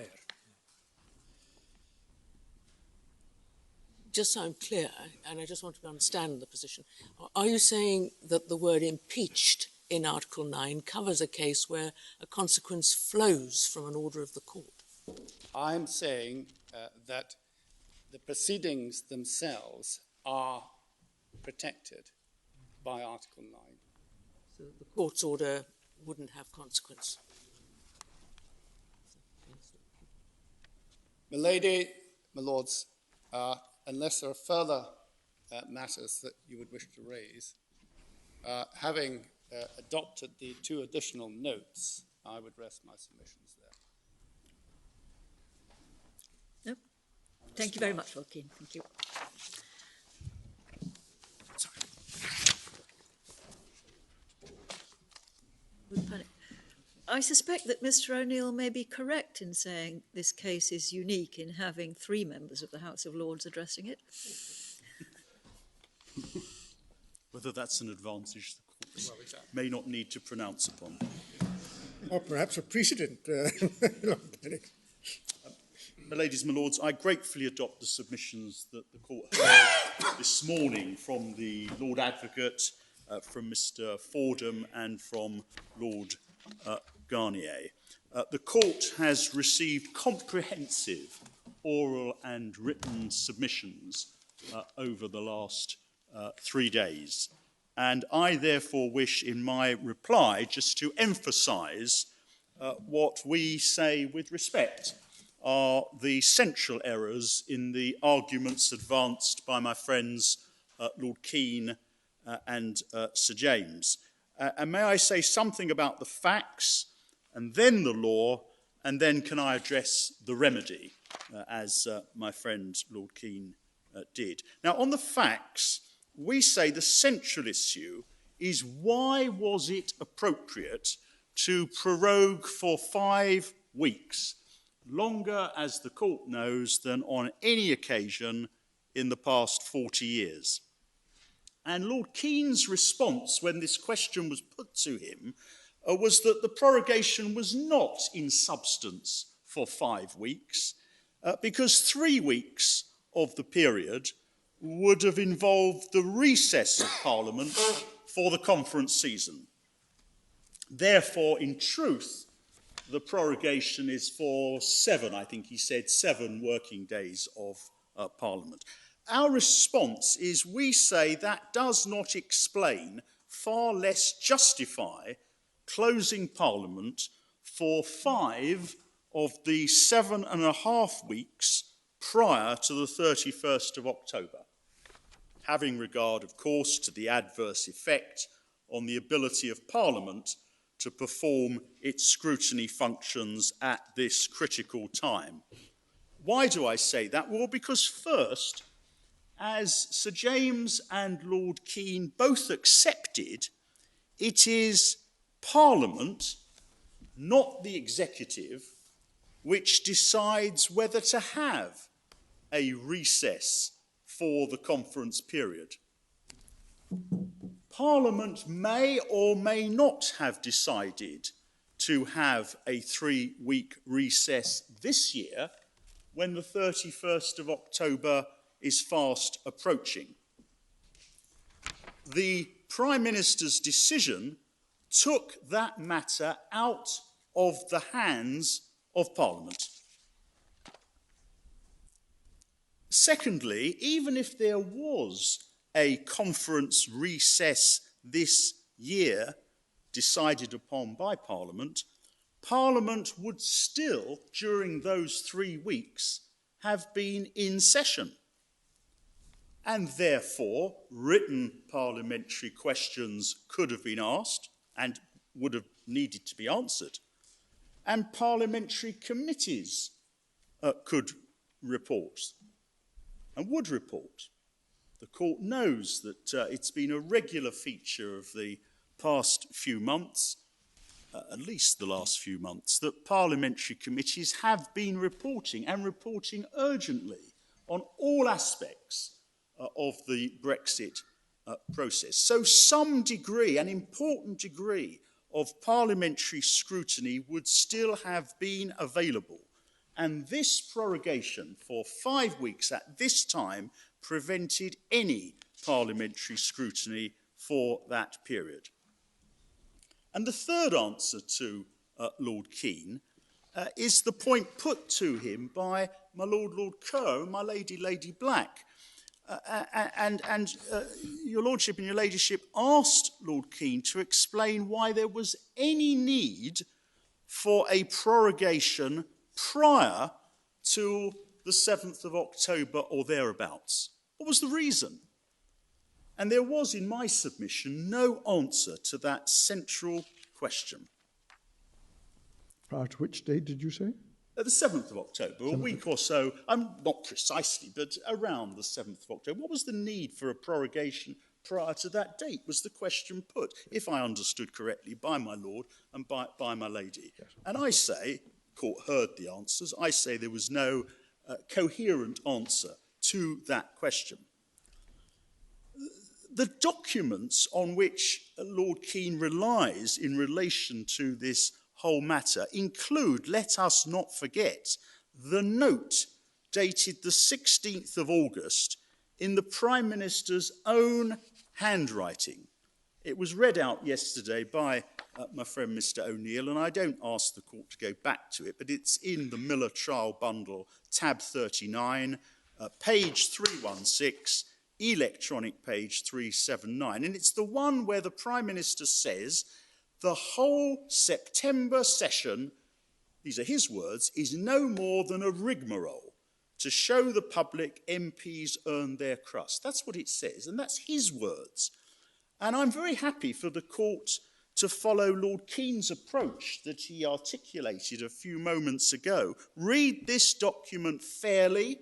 [SPEAKER 11] Just so I'm clear, and I just want to understand the position, are you saying that the word impeached in Article 9 covers a case where a consequence flows from an order of the court?
[SPEAKER 8] I'm saying that the proceedings themselves are protected by Article 9.
[SPEAKER 11] So the court's order wouldn't have consequence?
[SPEAKER 8] My lady, my lords, unless there are further matters that you would wish to raise, having adopted the 2 additional notes, I would rest my submissions there.
[SPEAKER 13] No. Thank you very much, Lord Keane. Thank you. I suspect that Mr. O'Neill may be correct in saying this case is unique in having 3 members of the House of Lords addressing it.
[SPEAKER 14] Whether that's an advantage the courts may not need to pronounce upon.
[SPEAKER 9] Or perhaps a precedent.
[SPEAKER 14] My ladies, my lords, I gratefully adopt the submissions that the court heard this morning from the Lord Advocate, from Mr. Fordham and from Lord Garnier. The court has received comprehensive oral and written submissions over the last 3 days, and I therefore wish in my reply just to emphasise what we say with respect are the central errors in the arguments advanced by my friends Lord Keane and Sir James. And may I say something about the facts, and then the law, and then can I address the remedy, as my friend Lord Keane did. Now, on the facts, we say the central issue is why was it appropriate to prorogue for 5 weeks, longer, as the court knows, than on any occasion in the past 40 years. And Lord Keane's response when this question was put to him was that the prorogation was not in substance for 5 weeks, because 3 weeks of the period would have involved the recess of Parliament for the conference season. Therefore, in truth, the prorogation is for 7, I think he said, 7 working days of Parliament. Our response is we say that does not explain, far less justify, closing Parliament for 5 of the 7.5 weeks prior to the 31st of October, having regard, of course, to the adverse effect on the ability of Parliament to perform its scrutiny functions at this critical time. Why do I say that? Well, because first, as Sir James and Lord Keane both accepted, it is Parliament, not the executive, which decides whether to have a recess for the conference period. Parliament may or may not have decided to have a 3-week recess this year when the 31st of October is fast approaching. The Prime Minister's decision took that matter out of the hands of Parliament. Secondly, even if there was a conference recess this year decided upon by Parliament, Parliament would still, during those 3 weeks, have been in session. And therefore, written parliamentary questions could have been asked and would have needed to be answered. And parliamentary committees could report and would report. The court knows that it's been a regular feature of the past few months, at least the last few months, that parliamentary committees have been reporting and reporting urgently on all aspects of the Brexit process. So some degree, an important degree, of parliamentary scrutiny would still have been available. And this prorogation for 5 weeks at this time prevented any parliamentary scrutiny for that period. And the third answer to Lord Keane is the point put to him by my Lord Kerr and my Lady Black. Your Lordship and your Ladyship asked Lord Keane to explain why there was any need for a prorogation prior to the 7th of October or thereabouts. What was the reason? And there was, in my submission, no answer to that central question.
[SPEAKER 10] Prior to which date did you say?
[SPEAKER 14] The 7th of October, a week or so, not precisely, but around the 7th of October. What was the need for a prorogation prior to that date, was the question put, if I understood correctly, by my Lord and by my Lady. Yes. And I say, court heard the answers, I say there was no coherent answer to that question. The documents on which Lord Keane relies in relation to this whole matter include, let us not forget, the note dated the 16th of August in the Prime Minister's own handwriting. It was read out yesterday by my friend Mr. O'Neill, and I don't ask the court to go back to it, but it's in the Miller Trial Bundle, tab 39, page 316, electronic page 379. And it's the one where the Prime Minister says the whole September session, these are his words, is no more than a rigmarole to show the public MPs earned their crust. That's what it says, and that's his words. And I'm very happy for the court to follow Lord Keane's approach that he articulated a few moments ago. Read this document fairly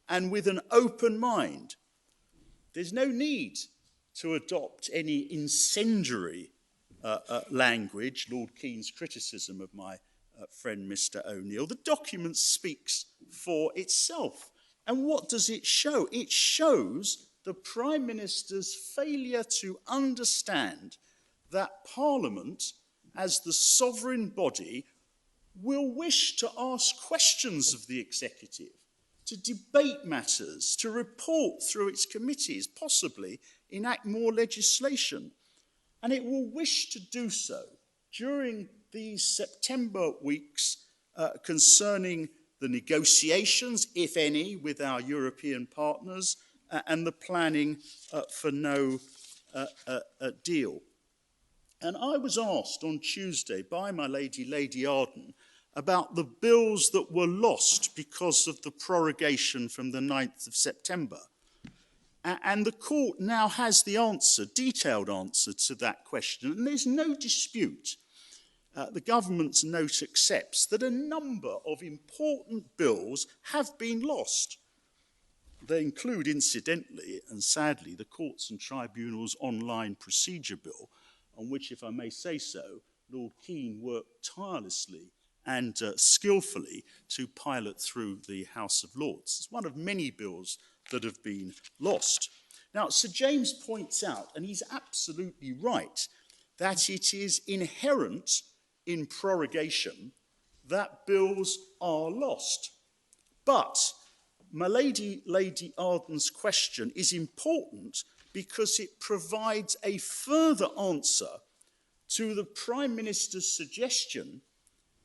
[SPEAKER 14] and with an open mind. There's no need to adopt any incendiary language, Lord Keane's criticism of my friend Mr. O'Neill. The document speaks for itself. And what does it show? It shows the Prime Minister's failure to understand that Parliament, as the sovereign body, will wish to ask questions of the executive, to debate matters, to report through its committees, possibly enact more legislation. And it will wish to do so during these September weeks concerning the negotiations, if any, with our European partners and the planning for no deal. And I was asked on Tuesday by my Lady Arden about the bills that were lost because of the prorogation from the 9th of September. And the court now has the answer, detailed answer to that question. And there's no dispute. The government's note accepts that a number of important bills have been lost. They include, incidentally and sadly, the Courts and Tribunals Online Procedure Bill, on which, if I may say so, Lord Keane worked tirelessly and skillfully to pilot through the House of Lords. It's one of many bills that have been lost. Now, Sir James points out, and he's absolutely right, that it is inherent in prorogation that bills are lost. But my Lady Arden's question is important because it provides a further answer to the Prime Minister's suggestion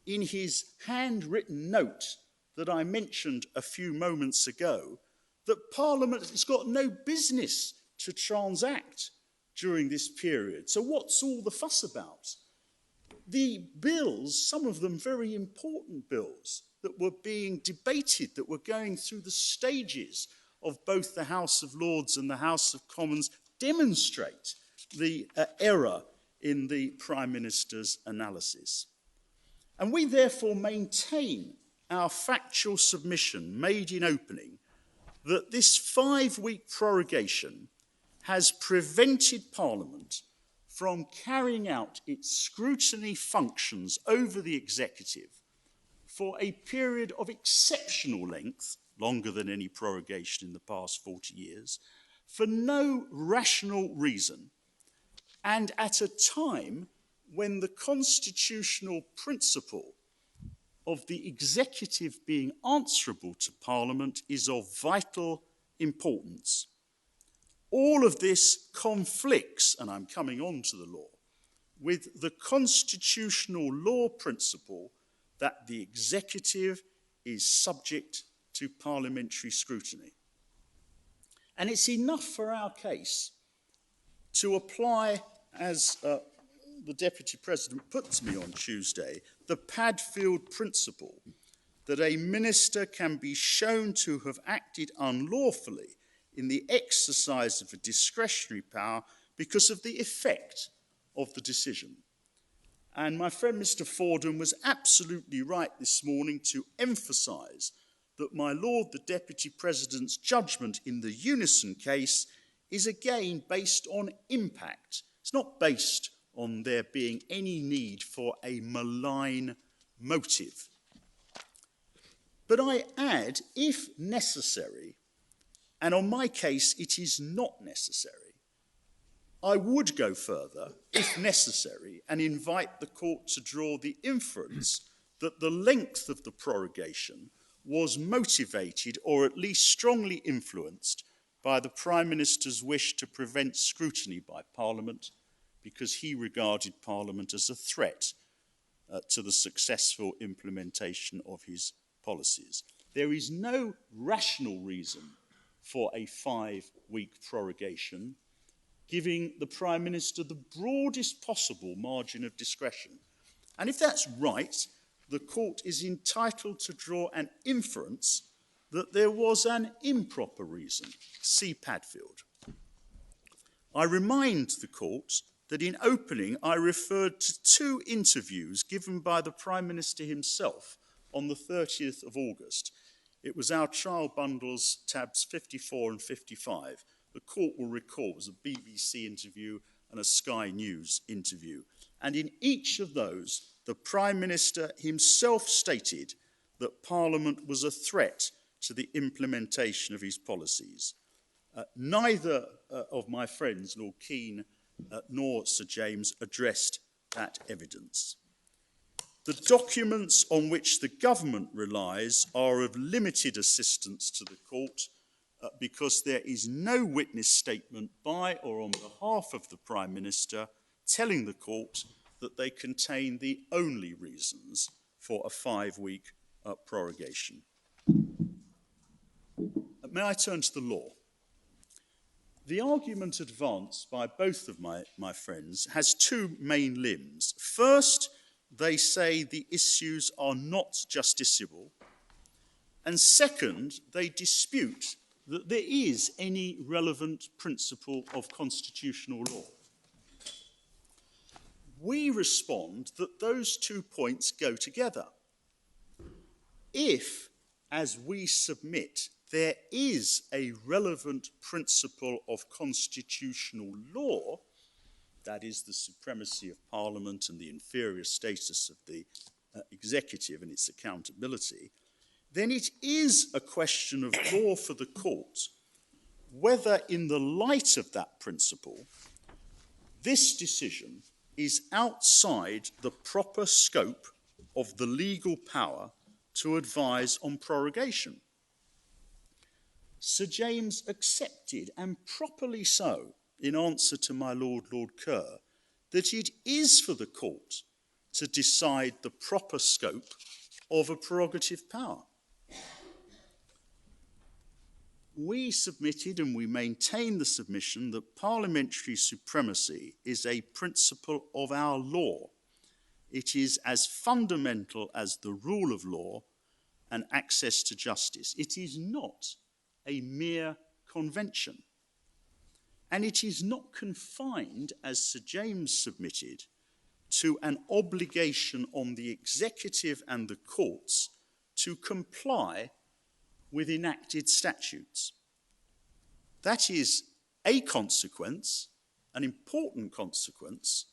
[SPEAKER 14] in his handwritten note that I mentioned a few moments ago, that Parliament has got no business to transact during this period. So what's all the fuss about? The bills, some of them very important bills, that were being debated, that were going through the stages of both the House of Lords and the House of Commons, demonstrate the error in the Prime Minister's analysis. And we therefore maintain our factual submission made in opening that this 5-week prorogation has prevented Parliament from carrying out its scrutiny functions over the executive for a period of exceptional length, longer than any prorogation in the past 40 years, for no rational reason, and at a time when the constitutional principle of the executive being answerable to Parliament is of vital importance. All of this conflicts, and I'm coming on to the law, with the constitutional law principle that the executive is subject to parliamentary scrutiny. And it's enough for our case to apply, as the Deputy President put to me on Tuesday, the Padfield principle that a minister can be shown to have acted unlawfully in the exercise of a discretionary power because of the effect of the decision. And my friend Mr. Fordham was absolutely right this morning to emphasise that my Lord the Deputy President's judgment in the Unison case is again based on impact. It's not based on there being any need for a malign motive. But I add, if necessary, and on my case it is not necessary, I would go further, if necessary, and invite the court to draw the inference that the length of the prorogation was motivated or at least strongly influenced by the Prime Minister's wish to prevent scrutiny by Parliament because he regarded Parliament as a threat to the successful implementation of his policies. There is no rational reason for a 5-week prorogation, giving the Prime Minister the broadest possible margin of discretion. And if that's right, the court is entitled to draw an inference that there was an improper reason. See Padfield. I remind the court that in opening I referred to 2 interviews given by the Prime Minister himself on the 30th of August. It was our trial bundles tabs 54 and 55. The court will recall it was a BBC interview and a Sky News interview. And in each of those, the Prime Minister himself stated that Parliament was a threat to the implementation of his policies. Neither of my friends, Lord Keane nor Sir James, addressed that evidence. The documents on which the government relies are of limited assistance to the court because there is no witness statement by or on behalf of the Prime Minister telling the court that they contain the only reasons for a 5-week prorogation. May I turn to the law? The argument advanced by both of my friends has 2 main limbs. First, they say the issues are not justiciable. And second, they dispute that there is any relevant principle of constitutional law. We respond that those 2 points go together. If, as we submit, there is a relevant principle of constitutional law, that is the supremacy of Parliament and the inferior status of the executive and its accountability, then it is a question of law for the court whether, in the light of that principle, this decision is outside the proper scope of the legal power to advise on prorogation. Sir James accepted, and properly so, in answer to my Lord Kerr, that it is for the court to decide the proper scope of a prerogative power. We submitted and we maintain the submission that parliamentary supremacy is a principle of our law. It is as fundamental as the rule of law and access to justice. It is not a mere convention. And it is not confined, as Sir James submitted, to an obligation on the executive and the courts to comply with enacted statutes. That is a consequence, an important consequence,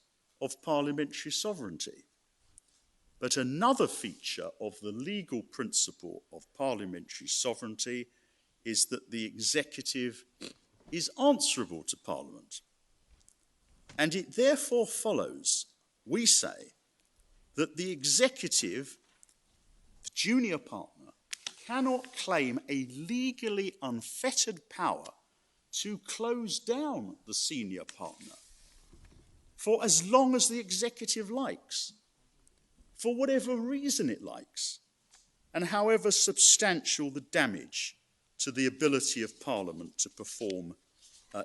[SPEAKER 14] of parliamentary sovereignty. But another feature of the legal principle of parliamentary sovereignty is that the executive is answerable to Parliament. And it therefore follows, we say, that the executive, the junior partner, cannot claim a legally unfettered power to close down the senior partner for as long as the executive likes, for whatever reason it likes, and however substantial the damage to the ability of Parliament to perform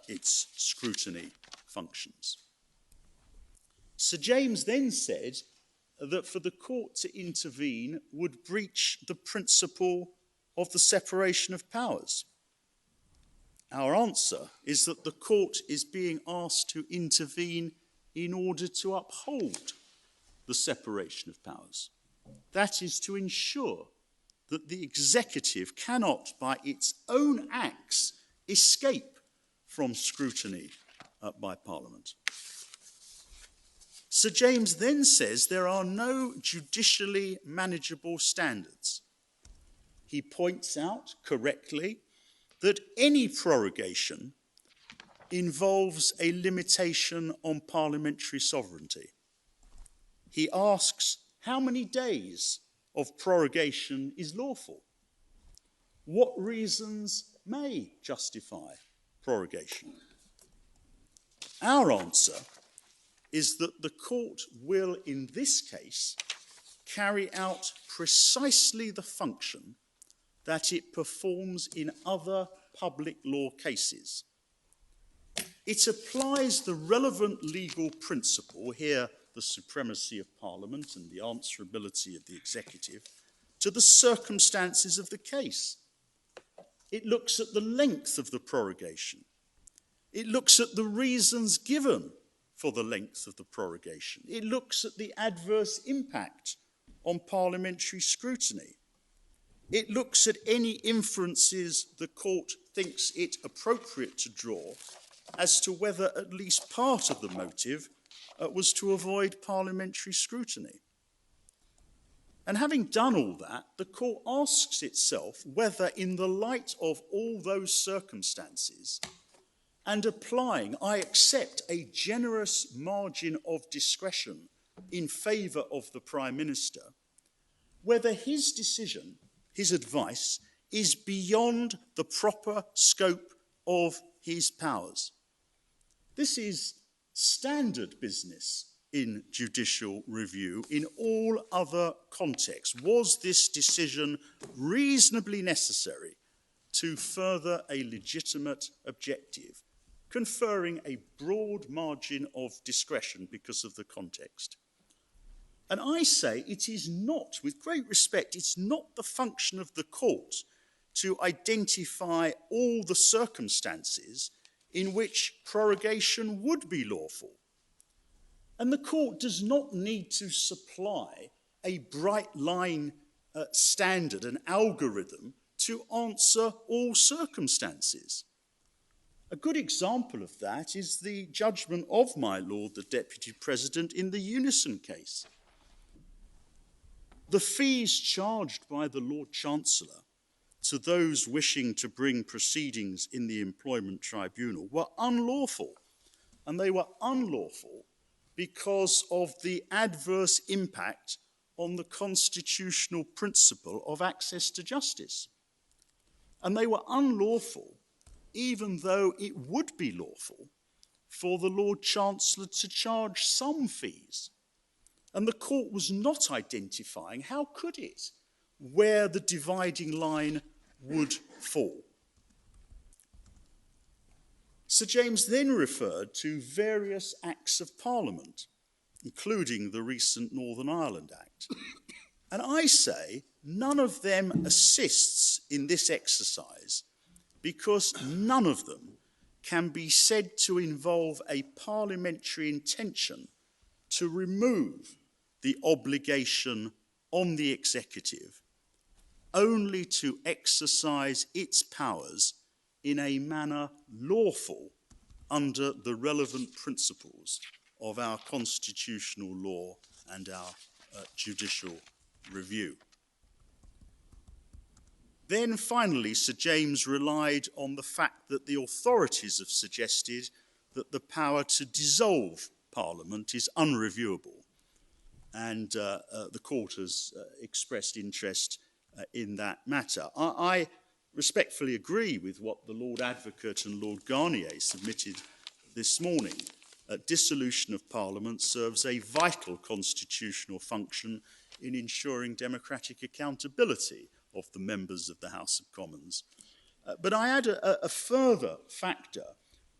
[SPEAKER 14] its scrutiny functions. Sir James then said that for the court to intervene would breach the principle of the separation of powers. Our answer is that the court is being asked to intervene in order to uphold the separation of powers. That is to ensure that the executive cannot, by its own acts, escape from scrutiny by Parliament. Sir James then says there are no judicially manageable standards. He points out correctly that any prorogation involves a limitation on parliamentary sovereignty. He asks how many days of prorogation is lawful? What reasons may justify prorogation? Our answer is that the court will, in this case, carry out precisely the function that it performs in other public law cases. It applies the relevant legal principle, here the supremacy of Parliament and the answerability of the executive, to the circumstances of the case. It looks at the length of the prorogation. It looks at the reasons given for the length of the prorogation. It looks at the adverse impact on parliamentary scrutiny. It looks at any inferences the court thinks it appropriate to draw as to whether at least part of the motive was to avoid parliamentary scrutiny. And having done all that, the court asks itself whether, in the light of all those circumstances, and applying, I accept, a generous margin of discretion in favour of the Prime Minister, whether his decision, his advice, is beyond the proper scope of his powers. This is standard business in judicial review in all other contexts. Was this decision reasonably necessary to further a legitimate objective, conferring a broad margin of discretion because of the context? And I say it is not, with great respect, it's not the function of the court to identify all the circumstances in which prorogation would be lawful. And the court does not need to supply a bright line standard, an algorithm, to answer all circumstances. A good example of that is the judgment of my Lord the Deputy President in the Unison case. The fees charged by the Lord Chancellor to those wishing to bring proceedings in the Employment Tribunal were unlawful, and they were unlawful because of the adverse impact on the constitutional principle of access to justice. And they were unlawful even though it would be lawful for the Lord Chancellor to charge some fees. And the court was not identifying, how could it, where the dividing line would fall. Sir James then referred to various acts of Parliament, including the recent Northern Ireland Act. And I say none of them assists in this exercise because none of them can be said to involve a parliamentary intention to remove the obligation on the executive only to exercise its powers in a manner lawful under the relevant principles of our constitutional law and our judicial review. Then finally, Sir James relied on the fact that the authorities have suggested that the power to dissolve Parliament is unreviewable, and the court has expressed interest in that matter. I respectfully agree with what the Lord Advocate and Lord Garnier submitted this morning. Dissolution of Parliament serves a vital constitutional function in ensuring democratic accountability of the members of the House of Commons. But I add a further factor.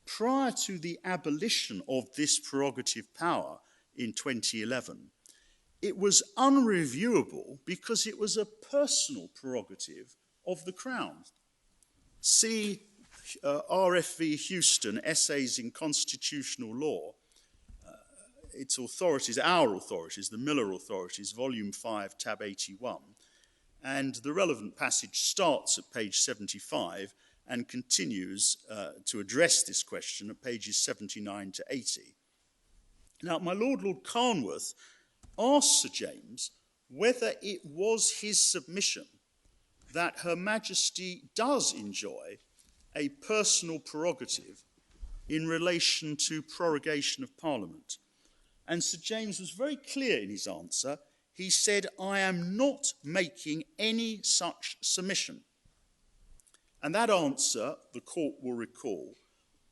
[SPEAKER 14] Prior to the abolition of this prerogative power in 2011, it was unreviewable because it was a personal prerogative of the Crown. See RFV Houston, Essays in Constitutional Law, its authorities, our authorities, the Miller authorities, Volume 5, Tab 81, and the relevant passage starts at page 75 and continues to address this question at pages 79 to 80. Now, my Lord Carnworth asked Sir James whether it was his submission that Her Majesty does enjoy a personal prerogative in relation to prorogation of Parliament. And Sir James was very clear in his answer. He said, "I am not making any such submission." And that answer, the court will recall,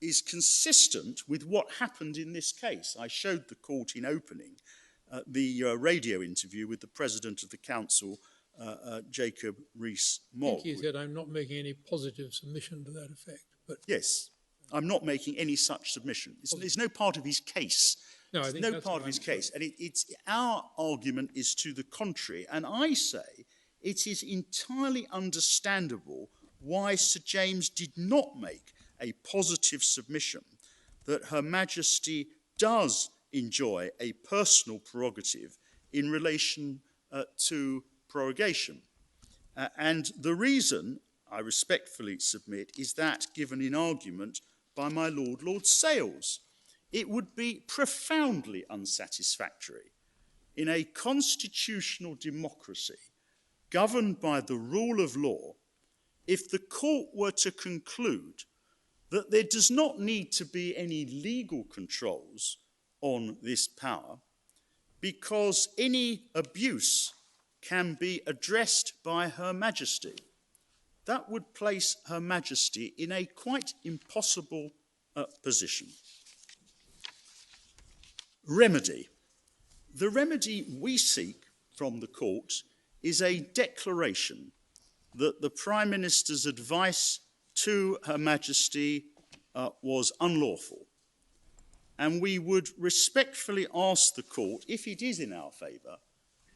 [SPEAKER 14] is consistent with what happened in this case. I showed the court in opening the radio interview with the President of the Council, Jacob Rees-Mogg.
[SPEAKER 15] I think he said, "I'm not making any positive submission to that effect." But
[SPEAKER 14] yes, I'm not making any such submission. It's no part of his case.
[SPEAKER 15] No, I
[SPEAKER 14] it's
[SPEAKER 15] think
[SPEAKER 14] no
[SPEAKER 15] that's
[SPEAKER 14] part of his case. And it's our argument is to the contrary. And I say it is entirely understandable why Sir James did not make a positive submission that Her Majesty does enjoy a personal prerogative in relation to prorogation. And the reason, I respectfully submit, is that given in argument by my Lord Sales. It would be profoundly unsatisfactory in a constitutional democracy governed by the rule of law if the court were to conclude that there does not need to be any legal controls on this power because any abuse can be addressed by Her Majesty. That would place Her Majesty in a quite impossible position. Remedy. The remedy we seek from the court is a declaration that the Prime Minister's advice to Her Majesty was unlawful. And we would respectfully ask the court, if it is in our favour,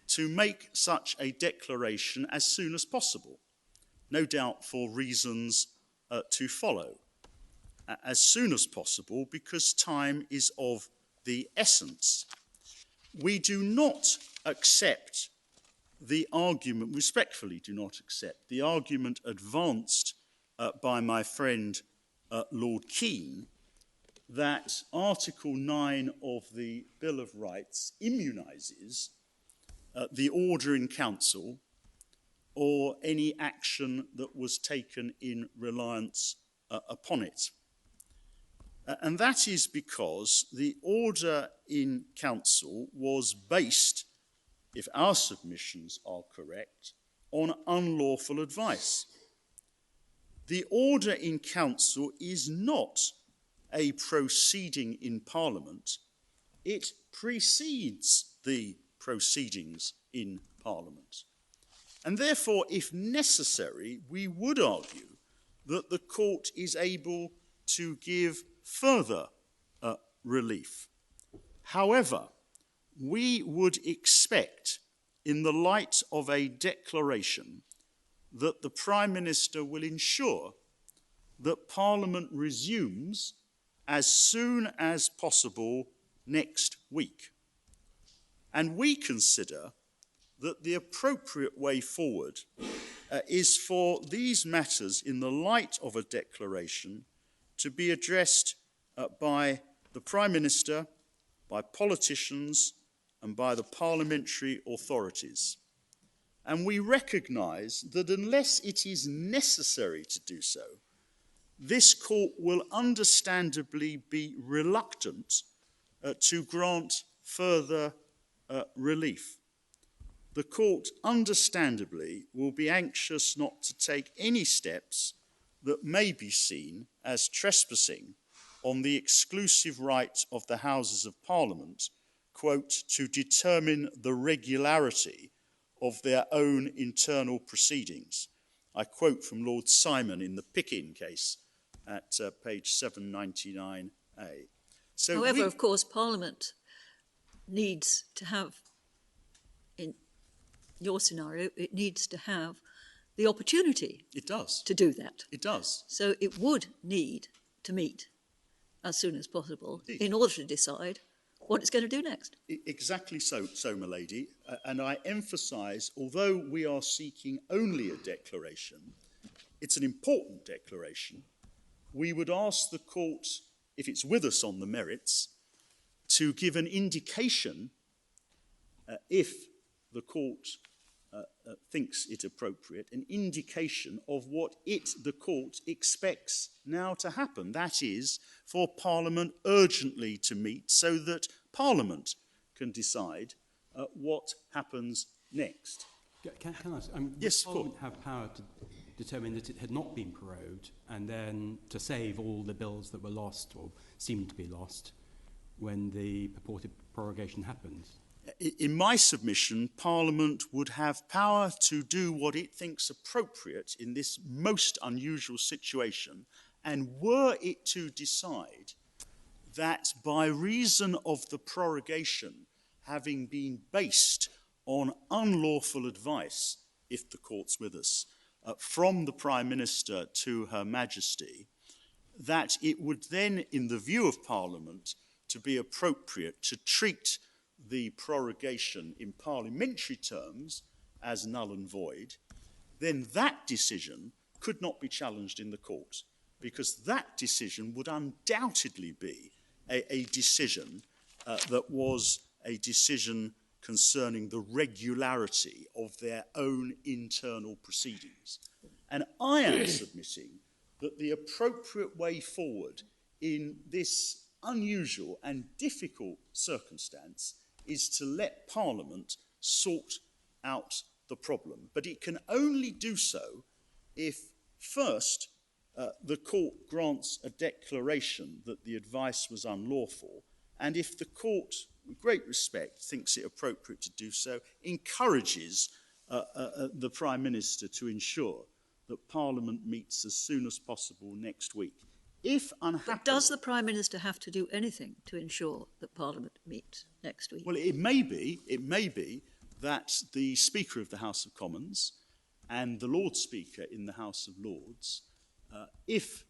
[SPEAKER 14] to make such a declaration as soon as possible, no doubt for reasons to follow. As soon as possible, because time is of the essence. We do not accept the argument, respectfully do not accept the argument advanced by my friend Lord Keane that Article 9 of the Bill of Rights immunises the order in council or any action that was taken in reliance upon it. And that is because the order in council was based, if our submissions are correct, on unlawful advice. The order in council is not a proceeding in Parliament. It precedes the proceedings in Parliament. And therefore, if necessary, we would argue that the court is able to give further relief. However, we would expect, in the light of a declaration, that the Prime Minister will ensure that Parliament resumes as soon as possible next week. And we consider that the appropriate way forward is for these matters, in the light of a declaration, to be addressed by the Prime Minister, by politicians, and by the parliamentary authorities. And we recognise that unless it is necessary to do so, this court will understandably be reluctant to grant further relief. The court understandably will be anxious not to take any steps that may be seen as trespassing on the exclusive right of the Houses of Parliament, quote, to determine the regularity of their own internal proceedings. I quote from Lord Simon in the Pickin case at page 799A. So
[SPEAKER 13] however, of course, Parliament needs to have, in your scenario, it needs to have the opportunity to do that.
[SPEAKER 14] It does.
[SPEAKER 13] So it would need to meet as soon as possible in order to decide what it's going to do next.
[SPEAKER 14] Exactly so, my lady. And I emphasise, although we are seeking only a declaration, it's an important declaration. We would ask the court, if it's with us on the merits, to give an indication, if the court thinks it appropriate, an indication of what the court expects now to happen. That is, for Parliament urgently to meet so that Parliament can decide what happens next.
[SPEAKER 12] Can I ask,
[SPEAKER 14] yes,
[SPEAKER 12] does Parliament have power to determine that it had not been prorogued and then to save all the bills that were lost or seemed to be lost when the purported prorogation happened?
[SPEAKER 14] In my submission, Parliament would have power to do what it thinks appropriate in this most unusual situation, and were it to decide that by reason of the prorogation having been based on unlawful advice, if the court's with us, from the Prime Minister to Her Majesty, that it would then, in the view of Parliament, to be appropriate to treat the prorogation in parliamentary terms as null and void, then that decision could not be challenged in the court, because that decision would undoubtedly be a decision that was a decision concerning the regularity of their own internal proceedings. And I am submitting that the appropriate way forward in this unusual and difficult circumstance is to let Parliament sort out the problem. But it can only do so if, first, the court grants a declaration that the advice was unlawful, and if the court, with great respect, thinks it appropriate to do so, encourages the Prime Minister to ensure that Parliament meets as soon as possible next week. If unhappily...
[SPEAKER 13] But does the Prime Minister have to do anything to ensure that Parliament meets next week?
[SPEAKER 14] Well, it may be that the Speaker of the House of Commons and the Lord Speaker in the House of Lords, if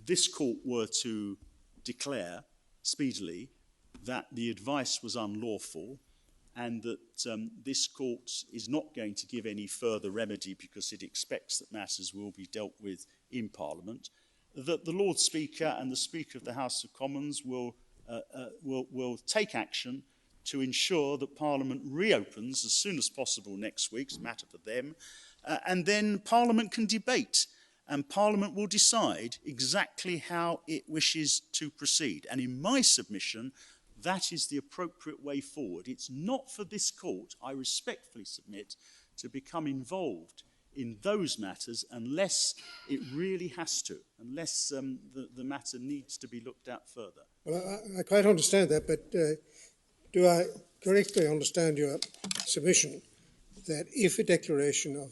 [SPEAKER 14] this court were to declare speedily that the advice was unlawful and that this court is not going to give any further remedy because it expects that matters will be dealt with in Parliament, that the Lord Speaker and the Speaker of the House of Commons will take action to ensure that Parliament reopens as soon as possible next week. It's a matter for them. And then Parliament can debate, and Parliament will decide exactly how it wishes to proceed. And in my submission, that is the appropriate way forward. It's not for this court, I respectfully submit, to become involved in those matters unless it really has to, unless the matter needs to be looked at further.
[SPEAKER 9] Well, I quite understand that, but do I correctly understand your submission that if a declaration of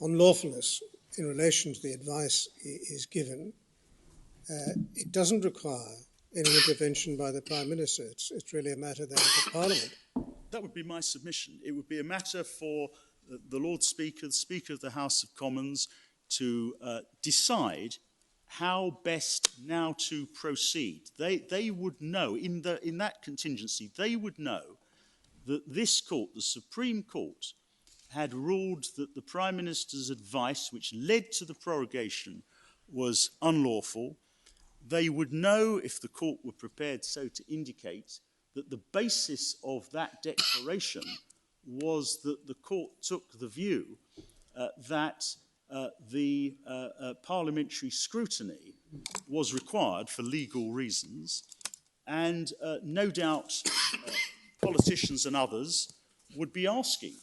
[SPEAKER 9] unlawfulness in relation to the advice is given, it doesn't require any intervention by the Prime Minister? It's really a matter then for Parliament.
[SPEAKER 14] That would be my submission. It would be a matter for the Lord Speaker, the Speaker of the House of Commons, to decide how best now to proceed. They would know, in that contingency, they would know that this court, the Supreme Court, had ruled that the Prime Minister's advice, which led to the prorogation, was unlawful. They would know, if the court were prepared so to indicate, that the basis of that declaration was that the court took the view that the parliamentary scrutiny was required for legal reasons, and no doubt politicians and others would be asking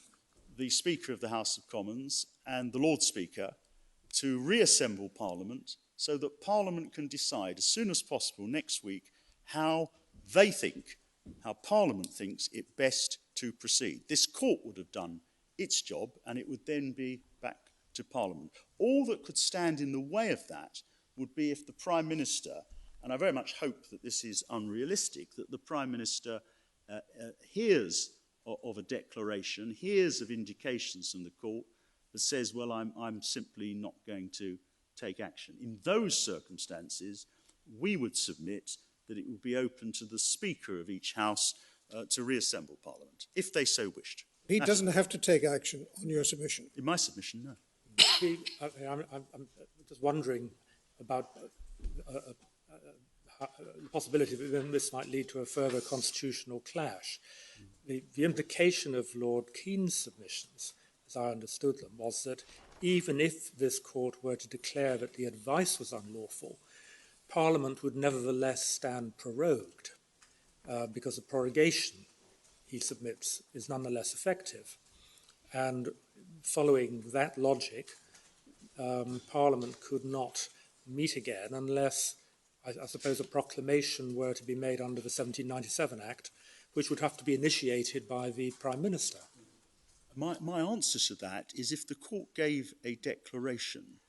[SPEAKER 14] the Speaker of the House of Commons and the Lord Speaker to reassemble Parliament so that Parliament can decide as soon as possible next week how they think, how Parliament thinks it best to proceed. This court would have done its job and it would then be back to Parliament. All that could stand in the way of that would be if the Prime Minister, and I very much hope that this is unrealistic, that the Prime Minister hears of a declaration, hears of indications from the court that says, well, I'm simply not going to take action. In those circumstances, we would submit that it would be open to the Speaker of each House to reassemble Parliament, if they so wished.
[SPEAKER 9] He doesn't have to take action on your submission.
[SPEAKER 14] In my submission, no.
[SPEAKER 4] I'm just wondering about the possibility that this might lead to a further constitutional clash. The implication of Lord Keane's submissions, as I understood them, was that even if this court were to declare that the advice was unlawful, Parliament would nevertheless stand prorogued, because the prorogation, he submits, is nonetheless effective. And following that logic, Parliament could not meet again unless, I suppose, a proclamation were to be made under the 1797 Act, which would have to be initiated by the Prime Minister.
[SPEAKER 14] My answer to that is if the court gave a declaration,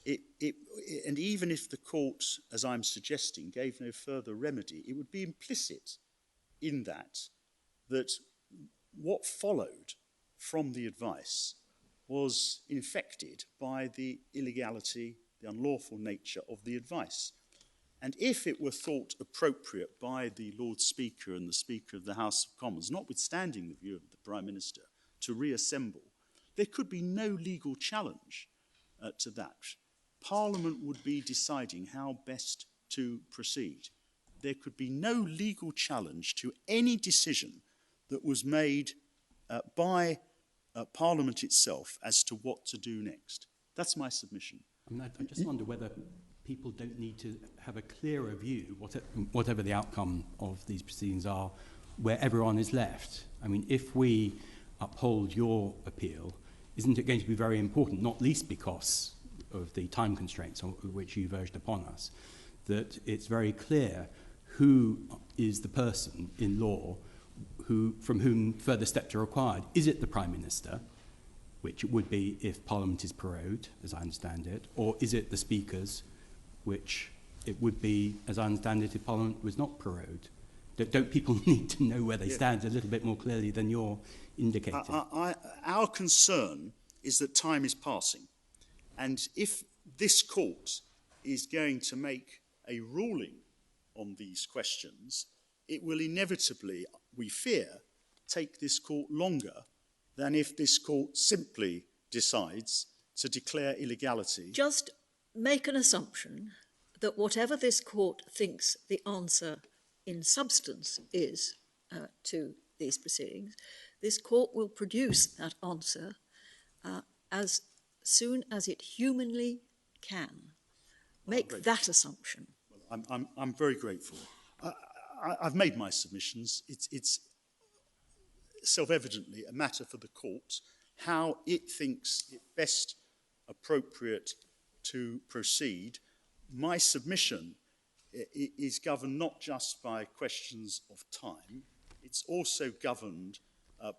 [SPEAKER 14] and even if the court, as I'm suggesting, gave no further remedy, it would be implicit in that what followed from the advice was infected by the illegality, the unlawful nature of the advice. And if it were thought appropriate by the Lord Speaker and the Speaker of the House of Commons, notwithstanding the view of the Prime Minister, to reassemble, there could be no legal challenge to that. Parliament would be deciding how best to proceed. There could be no legal challenge to any decision that was made by Parliament itself as to what to do next. That's my submission.
[SPEAKER 12] I just wonder whether people don't need to have a clearer view, whatever the outcome of these proceedings are, where everyone is left. I mean, if we uphold your appeal, isn't it going to be very important, not least because of the time constraints which you've urged upon us, that it's very clear who is the person in law from whom further steps are required? Is it the Prime Minister, which it would be if Parliament is prorogued, as I understand it, or is it the Speakers, which it would be, as I understand it, if Parliament was not prorogued? Don't people need to know where they stand a little bit more clearly than you're indicating?
[SPEAKER 14] Our concern is that time is passing. And if this court is going to make a ruling on these questions, it will inevitably, we fear, take this court longer than if this court simply decides to declare illegality.
[SPEAKER 13] Just make an assumption that whatever this court thinks the answer in substance is to these proceedings, this court will produce that answer as soon as it humanly can. Make that assumption.
[SPEAKER 14] Well, I'm very grateful. I've made my submissions. It's self-evidently a matter for the court how it thinks it best appropriate to proceed. My submission is governed not just by questions of time, it's also governed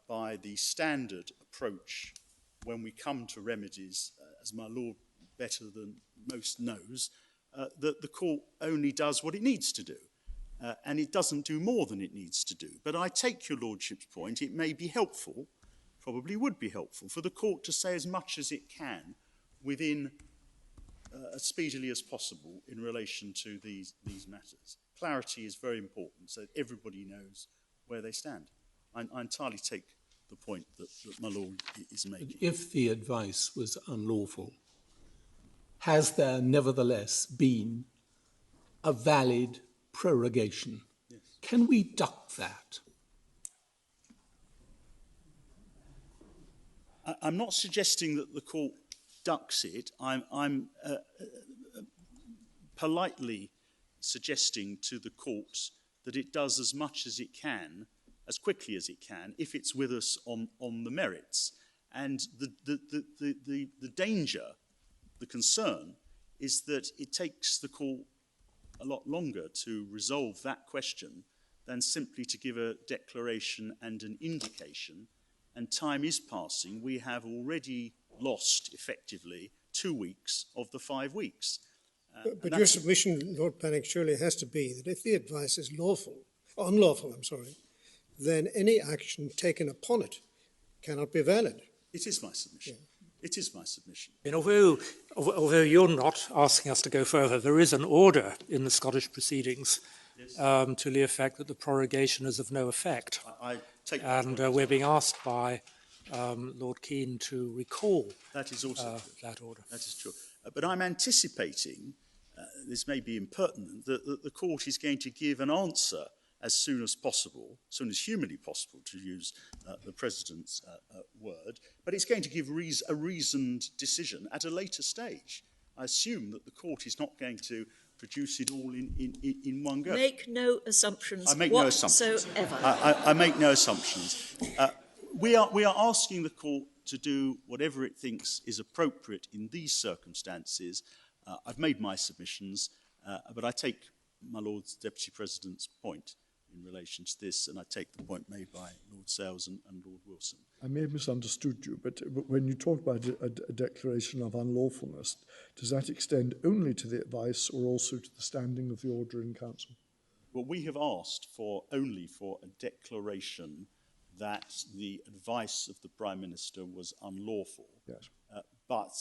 [SPEAKER 14] by the standard approach when we come to remedies, as my Lord better than most knows, that the court only does what it needs to do. And it doesn't do more than it needs to do. But I take your Lordship's point. It may be helpful, probably would be helpful, for the court to say as much as it can within as speedily as possible in relation to these matters. Clarity is very important so that everybody knows where they stand. I entirely take the point that my Lord is making.
[SPEAKER 15] If the advice was unlawful, has there nevertheless been a valid prorogation? Yes. Can we duck that?
[SPEAKER 14] I'm not suggesting that the court ducks it. I'm politely suggesting to the court that it does as much as it can, as quickly as it can, if it's with us on the merits. And the danger, the concern, is that it takes the court a lot longer to resolve that question than simply to give a declaration and an indication. And time is passing. We have already lost, effectively, 2 weeks of the 5 weeks.
[SPEAKER 9] But your submission, Lord Panic, surely has to be that if the advice is unlawful, then any action taken upon it cannot be valid.
[SPEAKER 14] It is my submission. Yeah. It is my submission.
[SPEAKER 4] And although you're not asking us to go further, there is an order in the Scottish proceedings to the effect that the prorogation is of no effect.
[SPEAKER 14] I take
[SPEAKER 4] and we're being asked by Lord Keane to recall
[SPEAKER 14] that is also
[SPEAKER 4] that order.
[SPEAKER 14] That is true. But I'm anticipating, this may be impertinent, that the court is going to give an answer as soon as possible, as soon as humanly possible, to use the President's word, but it's going to give a reasoned decision at a later stage. I assume that the court is not going to produce it all in one go.
[SPEAKER 13] Make no assumptions
[SPEAKER 14] I make
[SPEAKER 13] whatsoever.
[SPEAKER 14] no assumptions. I make no assumptions. We are asking the court to do whatever it thinks is appropriate in these circumstances. I've made my submissions, but I take my Lord's Deputy President's point in relation to this, and I take the point made by Lord Sales and Lord Wilson.
[SPEAKER 10] I may have misunderstood you, but when you talk about a declaration of unlawfulness, does that extend only to the advice or also to the standing of the order in council?
[SPEAKER 14] Well, we have asked only for a declaration that the advice of the Prime Minister was unlawful.
[SPEAKER 10] Yes.
[SPEAKER 14] But,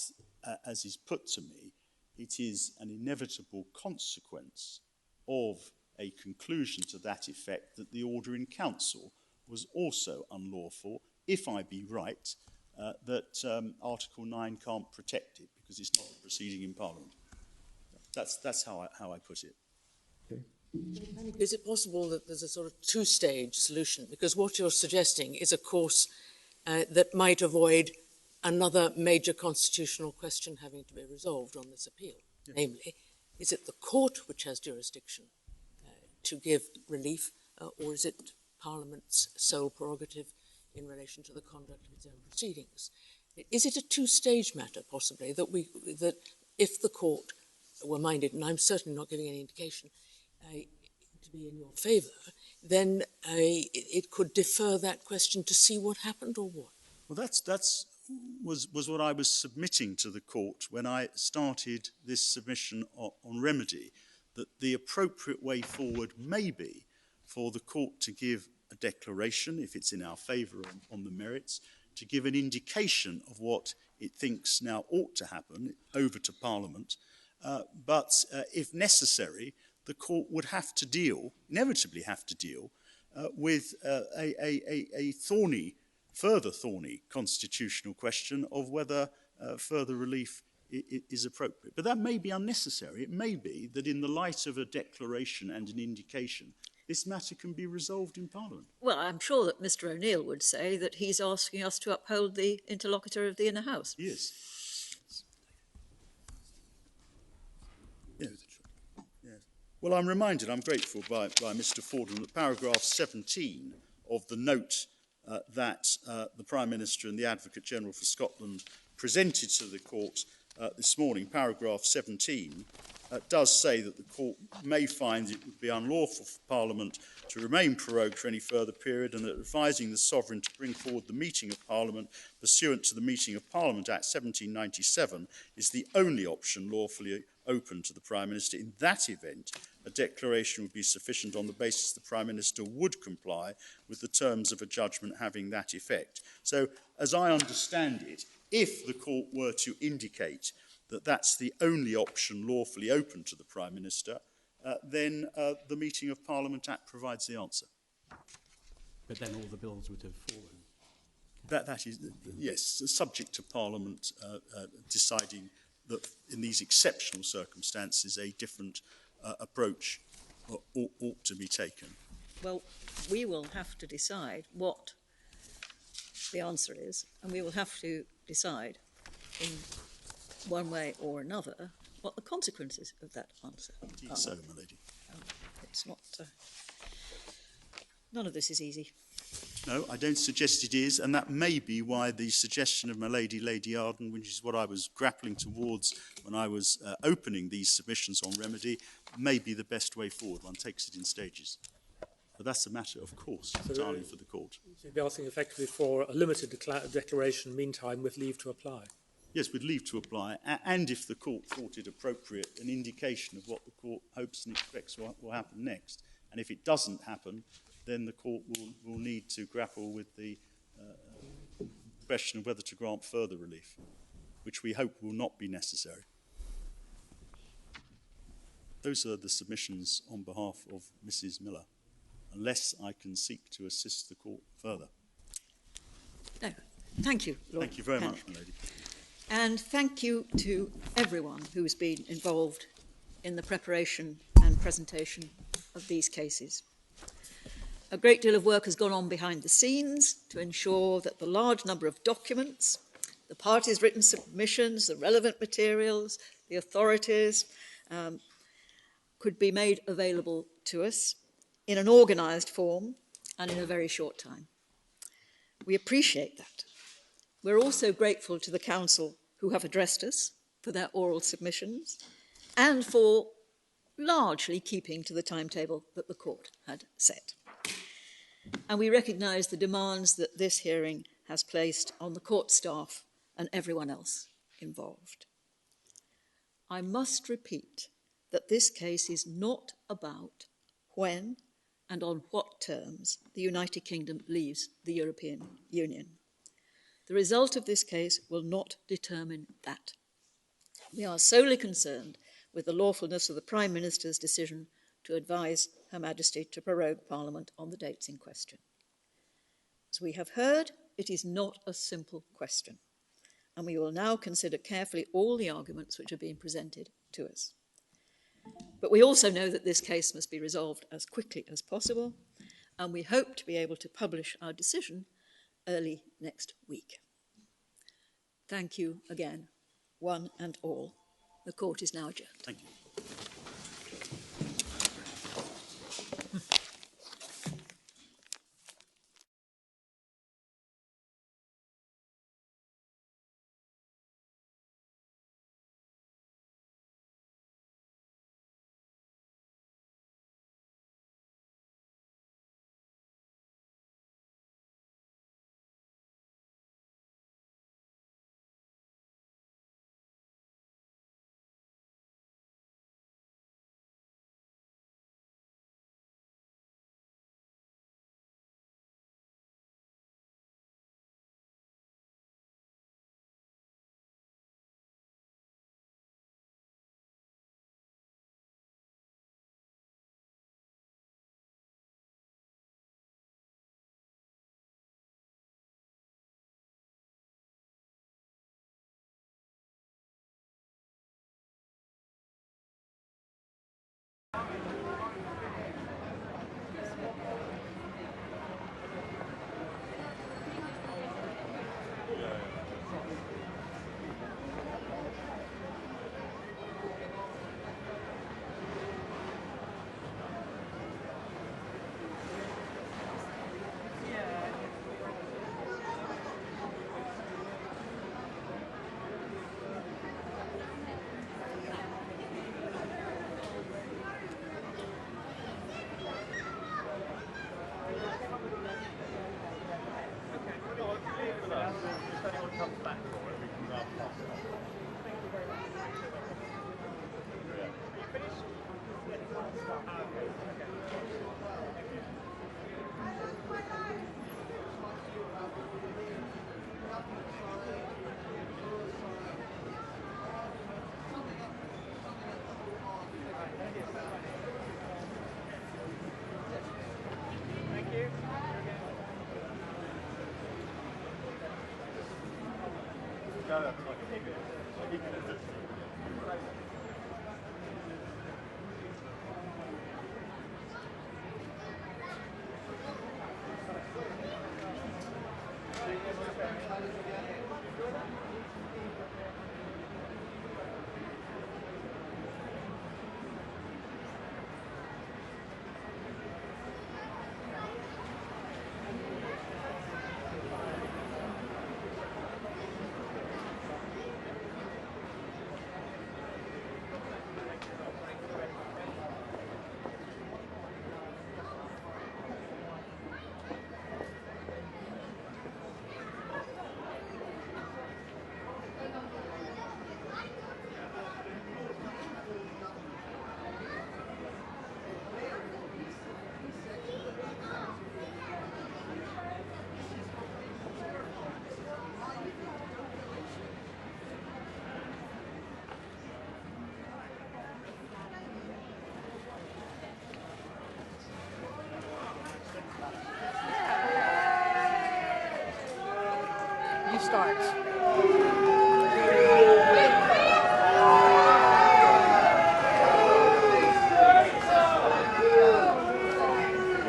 [SPEAKER 14] as is put to me, it is an inevitable consequence of a conclusion to that effect that the order in council was also unlawful, if I be right, that Article 9 can't protect it because it's not a proceeding in Parliament. That's how I put it.
[SPEAKER 10] Okay.
[SPEAKER 11] Is it possible that there's a sort of two-stage solution? Because what you're suggesting is a course that might avoid another major constitutional question having to be resolved on this appeal. Yeah. Namely, is it the court which has jurisdiction to give relief, or is it Parliament's sole prerogative in relation to the conduct of its own proceedings? Is it a two-stage matter, possibly, that if the court were minded, and I'm certainly not giving any indication, to be in your favour, then it could defer that question to see what happened, or what?
[SPEAKER 14] Well, that's was what I was submitting to the court when I started this submission on remedy, that the appropriate way forward may be for the court to give a declaration, if it's in our favour on the merits, to give an indication of what it thinks now ought to happen over to Parliament, but if necessary, the court would have to inevitably have to deal with a further thorny constitutional question of whether further relief is appropriate. But that may be unnecessary. It may be that in the light of a declaration and an indication, this matter can be resolved in Parliament.
[SPEAKER 13] Well, I'm sure that Mr. O'Neill would say that he's asking us to uphold the interlocutor of the inner house.
[SPEAKER 14] Yes. Yes. Yes. Well, I'm reminded, I'm grateful by Mr. Fordham, that paragraph 17 of the note that the Prime Minister and the Advocate General for Scotland presented to the court this morning, paragraph 17, does say that the court may find it would be unlawful for Parliament to remain prorogued for any further period, and that advising the Sovereign to bring forward the meeting of Parliament pursuant to the Meeting of Parliament Act 1797 is the only option lawfully open to the Prime Minister. In that event, a declaration would be sufficient on the basis the Prime Minister would comply with the terms of a judgment having that effect. So, as I understand it, if the court were to indicate that that's the only option lawfully open to the Prime Minister, then the Meeting of Parliament Act provides the answer.
[SPEAKER 12] But then all the bills would have fallen.
[SPEAKER 14] That is, yes, subject to Parliament deciding that in these exceptional circumstances a different approach ought to be taken.
[SPEAKER 13] Well, we will have to decide what the answer is, and we will have to decide in one way or another what the consequences of that answer are.
[SPEAKER 14] So, my lady.
[SPEAKER 13] It's not, none of this is easy.
[SPEAKER 14] No, I don't suggest it is, and that may be why the suggestion of my lady, Lady Arden, which is what I was grappling towards when I was opening these submissions on remedy, may be the best way forward. One takes it in stages. But that's a matter, of course, entirely for the court.
[SPEAKER 4] So you'd be asking effectively for a limited declaration, meantime, with leave to apply?
[SPEAKER 14] Yes, with leave to apply, and if the court thought it appropriate, an indication of what the court hopes and expects will happen next. And if it doesn't happen, then the court will need to grapple with the question of whether to grant further relief, which we hope will not be necessary. Those are the submissions on behalf of Mrs. Miller, unless I can seek to assist the court further.
[SPEAKER 13] No, thank you, Lord
[SPEAKER 14] Thank you very
[SPEAKER 13] Penny.
[SPEAKER 14] much, my lady.
[SPEAKER 13] And thank you to everyone who has been involved in the preparation and presentation of these cases. A great deal of work has gone on behind the scenes to ensure that the large number of documents, the parties' written submissions, the relevant materials, the authorities, could be made available to us in an organised form and in a very short time. We appreciate that. We're also grateful to the Council who have addressed us for their oral submissions and for largely keeping to the timetable that the court had set. And we recognise the demands that this hearing has placed on the court staff and everyone else involved. I must repeat that this case is not about when and on what terms the United Kingdom leaves the European Union. The result of this case will not determine that. We are solely concerned with the lawfulness of the Prime Minister's decision to advise Her Majesty to prorogue Parliament on the dates in question. As we have heard, it is not a simple question, and we will now consider carefully all the arguments which are being presented to us. But we also know that this case must be resolved as quickly as possible, and we hope to be able to publish our decision early next week. Thank you again, one and all. The court is now adjourned.
[SPEAKER 14] Thank you.
[SPEAKER 16] You start.
[SPEAKER 5] Will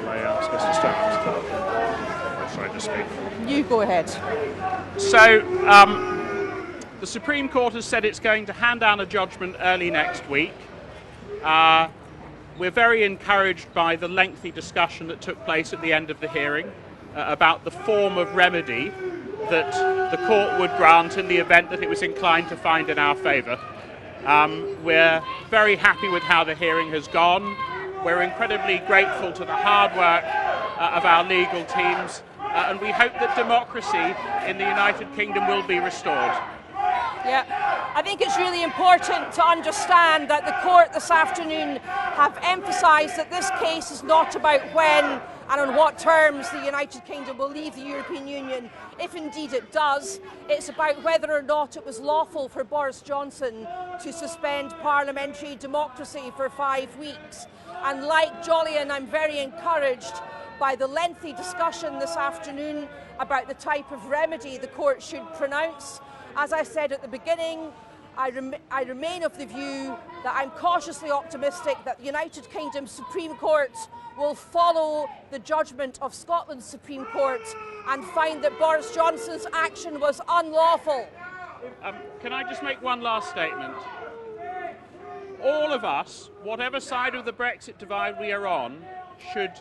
[SPEAKER 5] I ask us to start? Sorry to speak.
[SPEAKER 16] You go ahead.
[SPEAKER 5] So, the Supreme Court has said it's going to hand down a judgment early next week. We're very encouraged by the lengthy discussion that took place at the end of the hearing about the form of remedy that the court would grant in the event that it was inclined to find in our favour. We're very happy with how the hearing has gone. We're incredibly grateful to the hard work of our legal teams, and we hope that democracy in the United Kingdom will be restored.
[SPEAKER 16] Yeah, I think it's really important to understand that the court this afternoon have emphasised that this case is not about when and on what terms the United Kingdom will leave the European Union, if indeed it does. It's about whether or not it was lawful for Boris Johnson to suspend parliamentary democracy for 5 weeks. And like Jolyon, I'm very encouraged by the lengthy discussion this afternoon about the type of remedy the court should pronounce. As I said at the beginning, I remain of the view that I'm cautiously optimistic that the United Kingdom Supreme Court will follow the judgment of Scotland's Supreme Court and find that Boris Johnson's action was unlawful.
[SPEAKER 5] Can I just make one last statement? All of us, whatever side of the Brexit divide we are on, should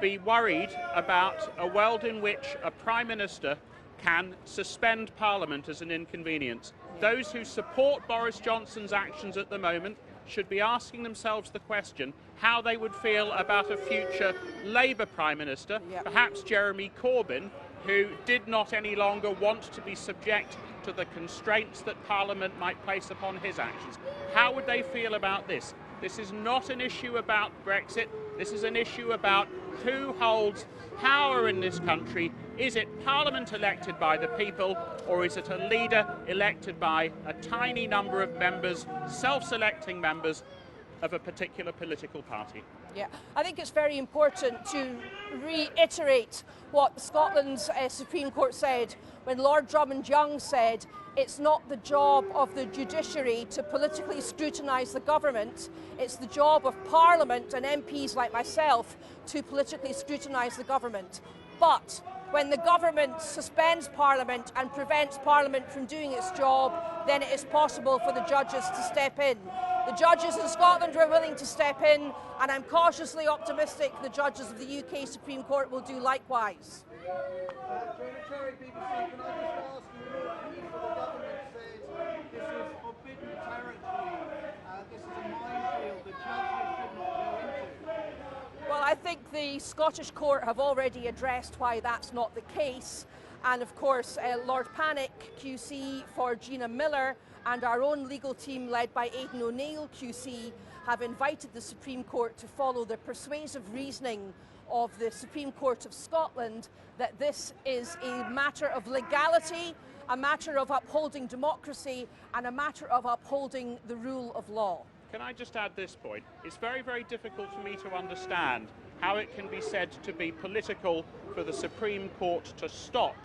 [SPEAKER 5] be worried about a world in which a Prime Minister can suspend Parliament as an inconvenience. Those who support Boris Johnson's actions at the moment should be asking themselves the question how they would feel about a future Labour Prime Minister, perhaps Jeremy Corbyn, who did not any longer want to be subject to the constraints that Parliament might place upon his actions. How would they feel about this? This is not an issue about Brexit. This is an issue about who holds power in this country. Is it Parliament elected by the people, or is it a leader elected by a tiny number of members, self-selecting members of a particular political party?
[SPEAKER 16] Yeah, I think it's very important to reiterate what Scotland's Supreme Court said when Lord Drummond-Young said it's not the job of the judiciary to politically scrutinise the government, it's the job of Parliament and MPs like myself to politically scrutinise the government. But when the government suspends Parliament and prevents Parliament from doing its job, then it is possible for the judges to step in. The judges in Scotland were willing to step in, and I'm cautiously optimistic the judges of the UK Supreme Court will do likewise. Well, I think the Scottish Court have already addressed why that's not the case. And of course, Lord Pannick QC for Gina Miller and our own legal team led by Aidan O'Neill QC have invited the Supreme Court to follow the persuasive reasoning of the Supreme Court of Scotland that this is a matter of legality, a matter of upholding democracy and a matter of upholding the rule of law.
[SPEAKER 5] Can I just add this point? It's very, very difficult for me to understand how it can be said to be political for the Supreme Court to stop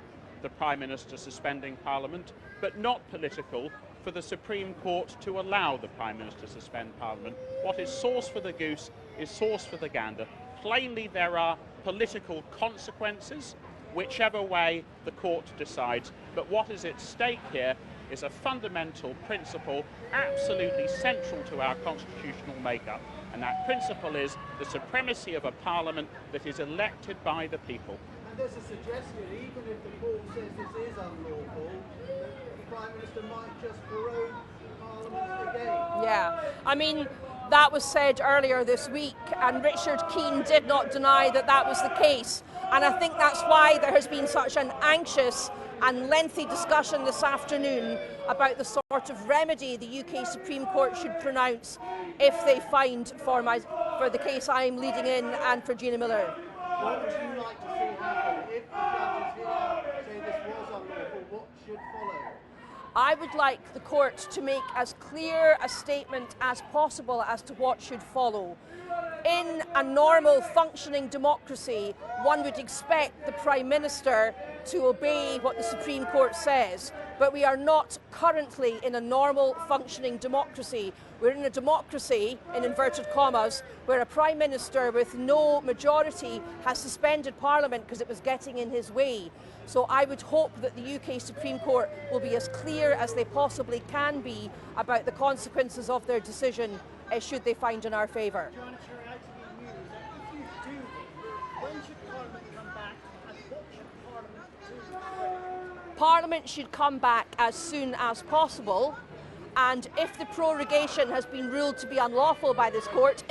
[SPEAKER 5] the Prime Minister suspending Parliament, but not political for the Supreme Court to allow the Prime Minister to suspend Parliament. What is sauce for the goose is sauce for the gander. Plainly there are political consequences whichever way the court decides. But what is at stake here is a fundamental principle absolutely central to our constitutional makeup, and that principle is the supremacy of a parliament that is elected by the people.
[SPEAKER 7] And there's a suggestion, even if the court says this is unlawful, the Prime Minister might just prorogue Parliament again.
[SPEAKER 16] Yeah, I mean, that was said earlier this week, and Richard Keane did not deny that that was the case. And I think that's why there has been such an anxious and lengthy discussion this afternoon about the sort of remedy the UK Supreme Court should pronounce if they find for the case I'm leading in and for Gina Miller.
[SPEAKER 7] What would you like to see happen if the judges here say this was unlawful? What should follow?
[SPEAKER 16] I would like the court to make as clear a statement as possible as to what should follow. In a normal functioning democracy, one would expect the Prime Minister to obey what the Supreme Court says, but we are not currently in a normal functioning democracy. We're in a democracy, in inverted commas, where a Prime Minister with no majority has suspended Parliament because it was getting in his way. So I would hope that the UK Supreme Court will be as clear as they possibly can be about the consequences of their decision should they find in our favour. Parliament should come back as soon as possible, and if the prorogation has been ruled to be unlawful by this court,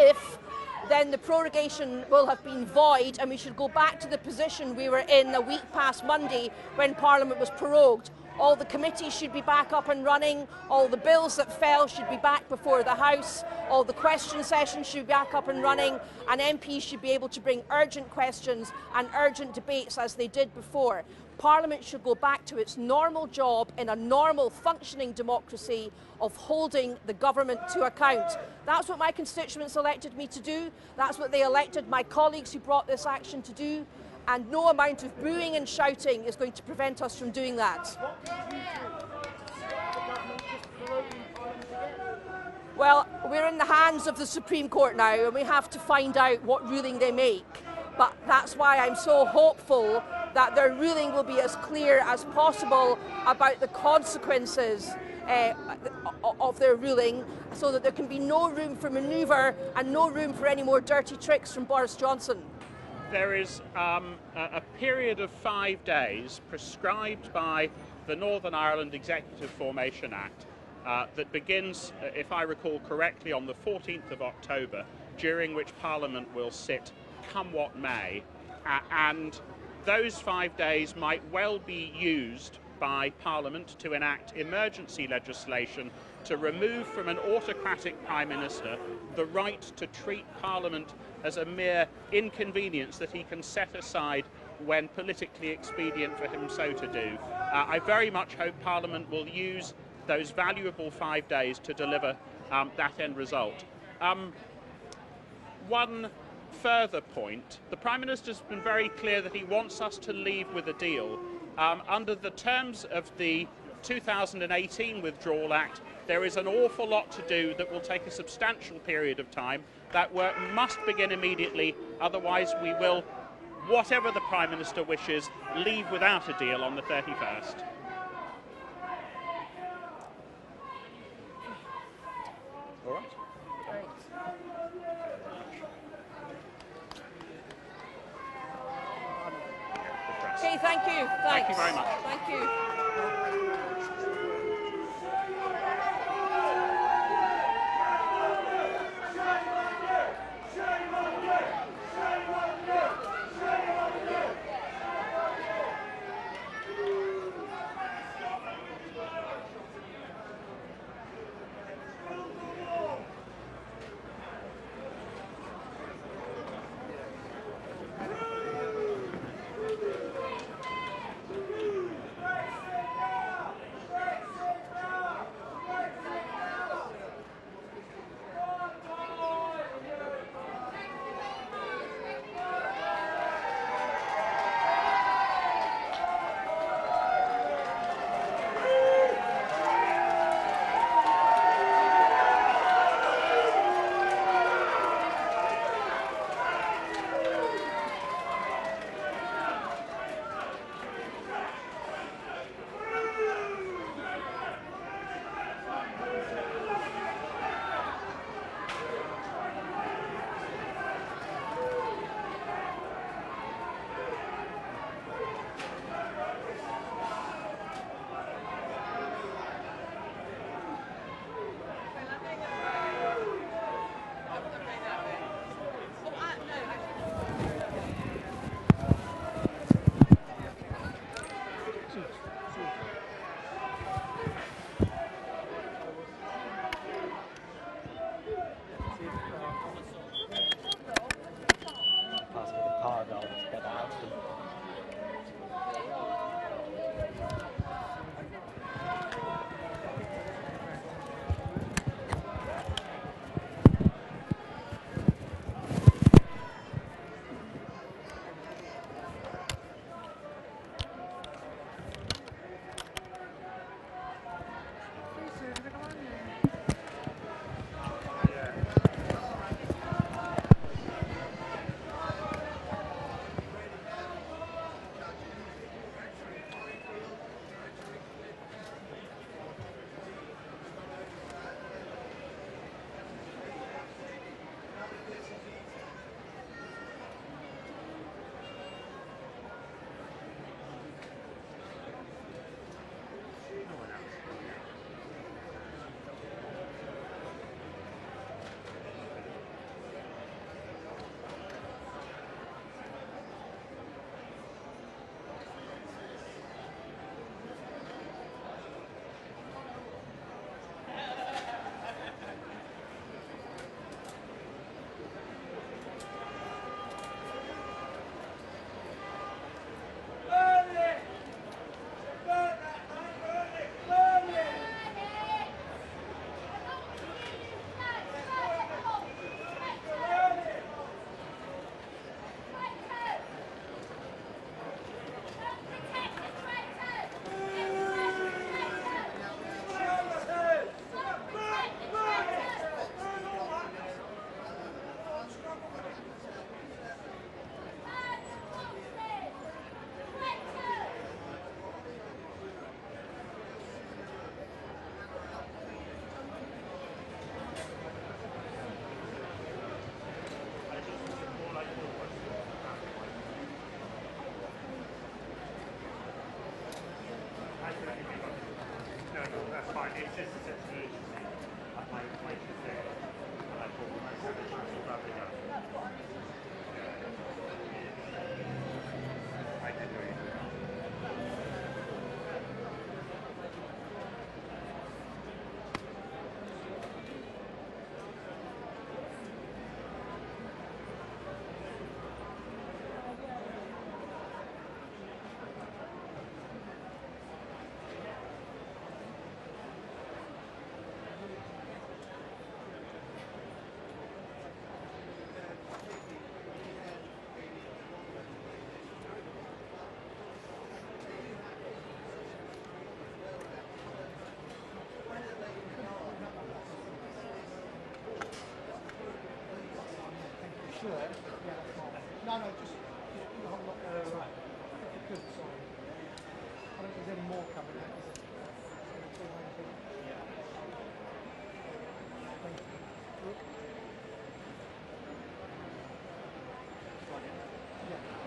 [SPEAKER 16] then the prorogation will have been void and we should go back to the position we were in a week past Monday when Parliament was prorogued. All the committees should be back up and running, all the bills that fell should be back before the House, all the question sessions should be back up and running, and MPs should be able to bring urgent questions and urgent debates as they did before. Parliament should go back to its normal job in a normal functioning democracy of holding the government to account. That's what my constituents elected me to do. That's what they elected my colleagues who brought this action to do. And no amount of booing and shouting is going to prevent us from doing that. Well, we're in the hands of the Supreme Court now, and we have to find out what ruling they make. But that's why I'm so hopeful that their ruling will be as clear as possible about the consequences of their ruling, so that there can be no room for manoeuvre and no room for any more dirty tricks from Boris Johnson.
[SPEAKER 5] There is a period of 5 days prescribed by the Northern Ireland Executive Formation Act that begins, if I recall correctly, on the 14th of October, during which Parliament will sit come what may, and those 5 days might well be used by Parliament to enact emergency legislation to remove from an autocratic Prime Minister the right to treat Parliament as a mere inconvenience that he can set aside when politically expedient for him so to do. I very much hope Parliament will use those valuable 5 days to deliver that end result. One further point, the Prime Minister's been very clear that he wants us to leave with a deal. Under the terms of the 2018 Withdrawal Act, there is an awful lot to do that will take a substantial period of time. That work must begin immediately, otherwise we will, whatever the Prime Minister wishes, leave without a deal on the 31st. All right.
[SPEAKER 16] Okay, thank you. Thanks.
[SPEAKER 5] Thank you very much.
[SPEAKER 16] Thank you.
[SPEAKER 2] sense of urgency, I might prefer, and I thought we might have a chance to wrap it up. I did agree.
[SPEAKER 9] Sure. Yeah, that's fine. No, just a whole lot. Right. If you could, sorry. I don't think there's any more coming out, is there? Yeah. Thank you. Yeah.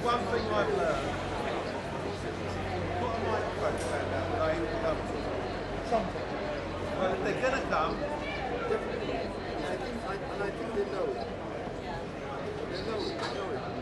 [SPEAKER 7] one thing I've learned. Put a microphone stand out that I ain't come to. Something. Well, if they're going to come, definitely. And I think they know it. They know it. They know it.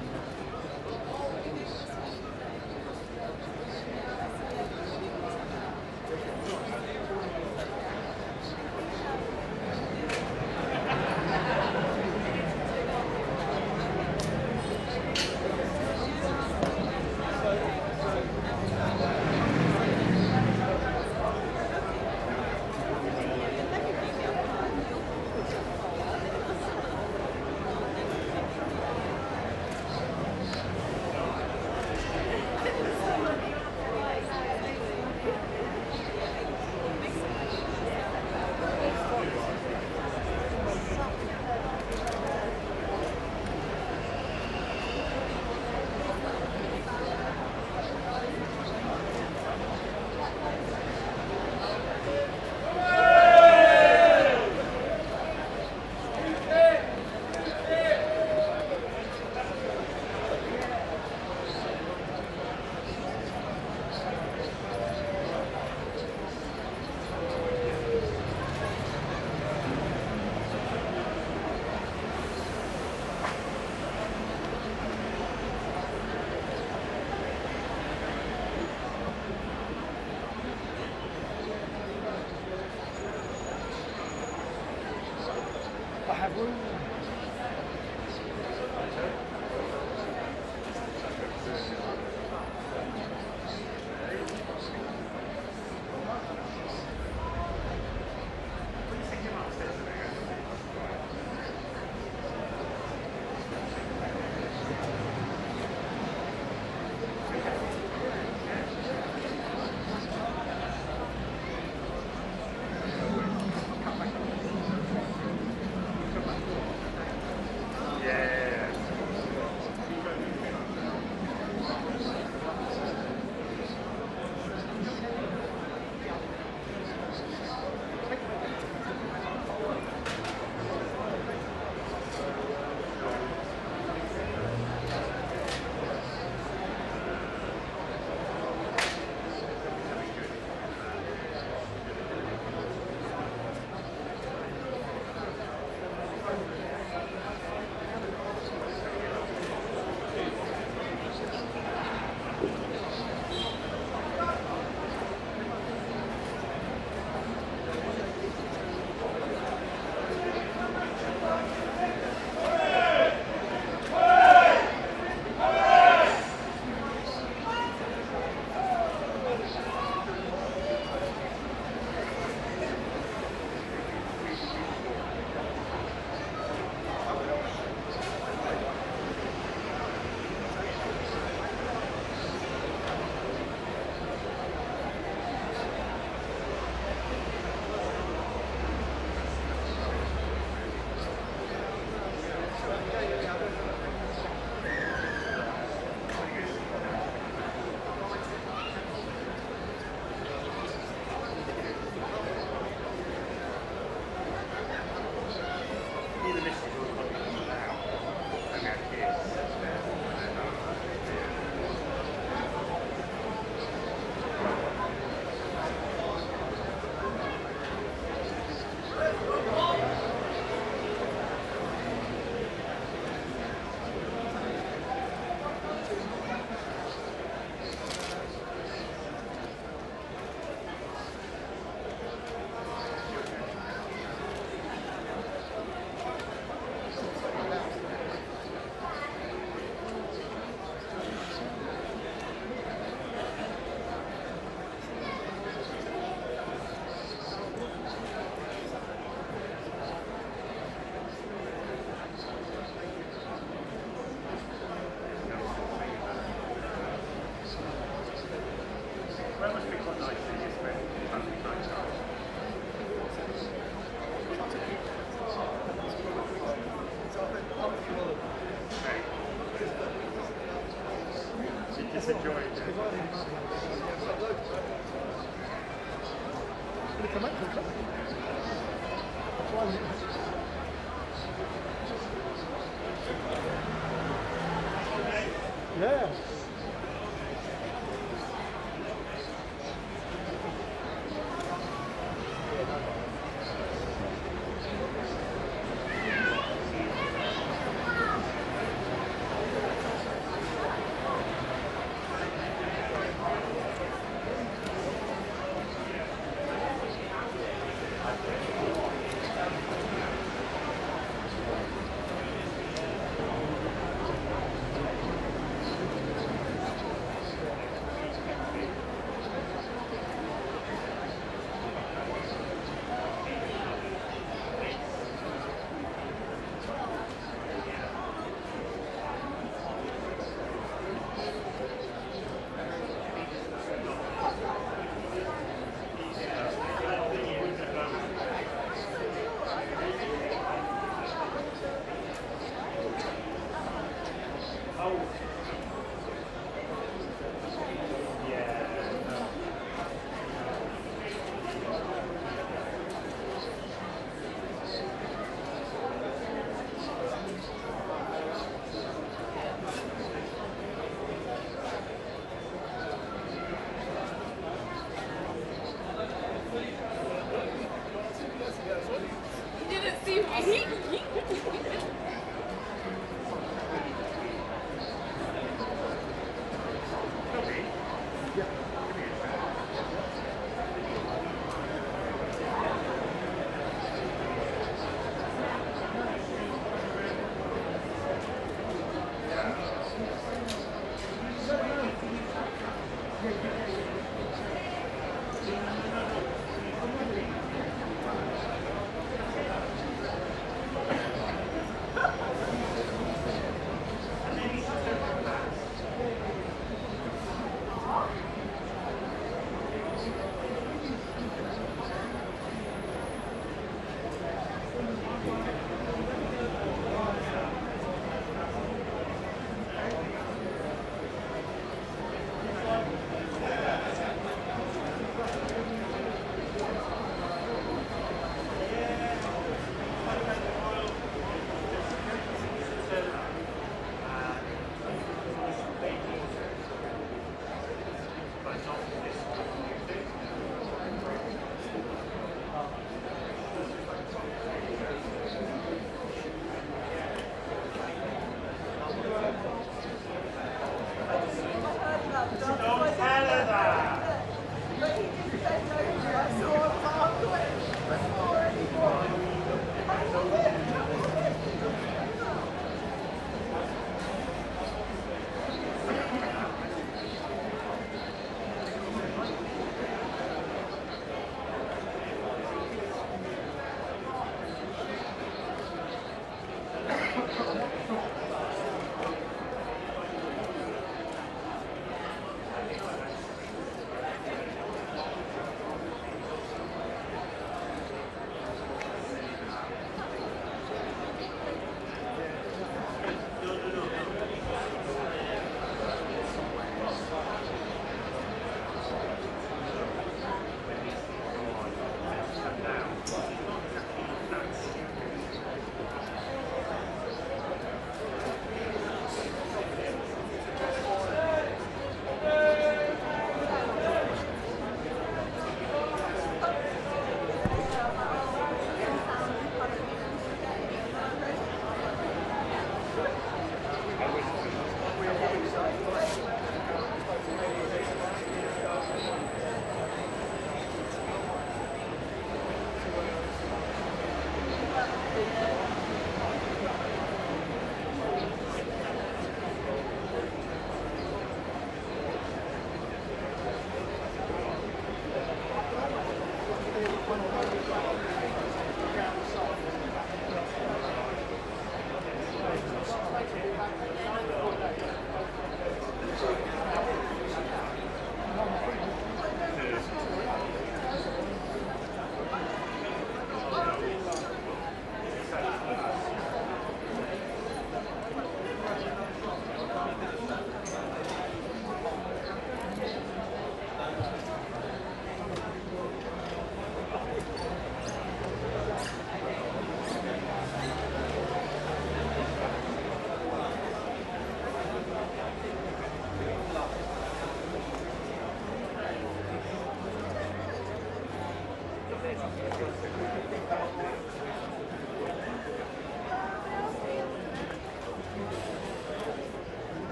[SPEAKER 2] Yeah.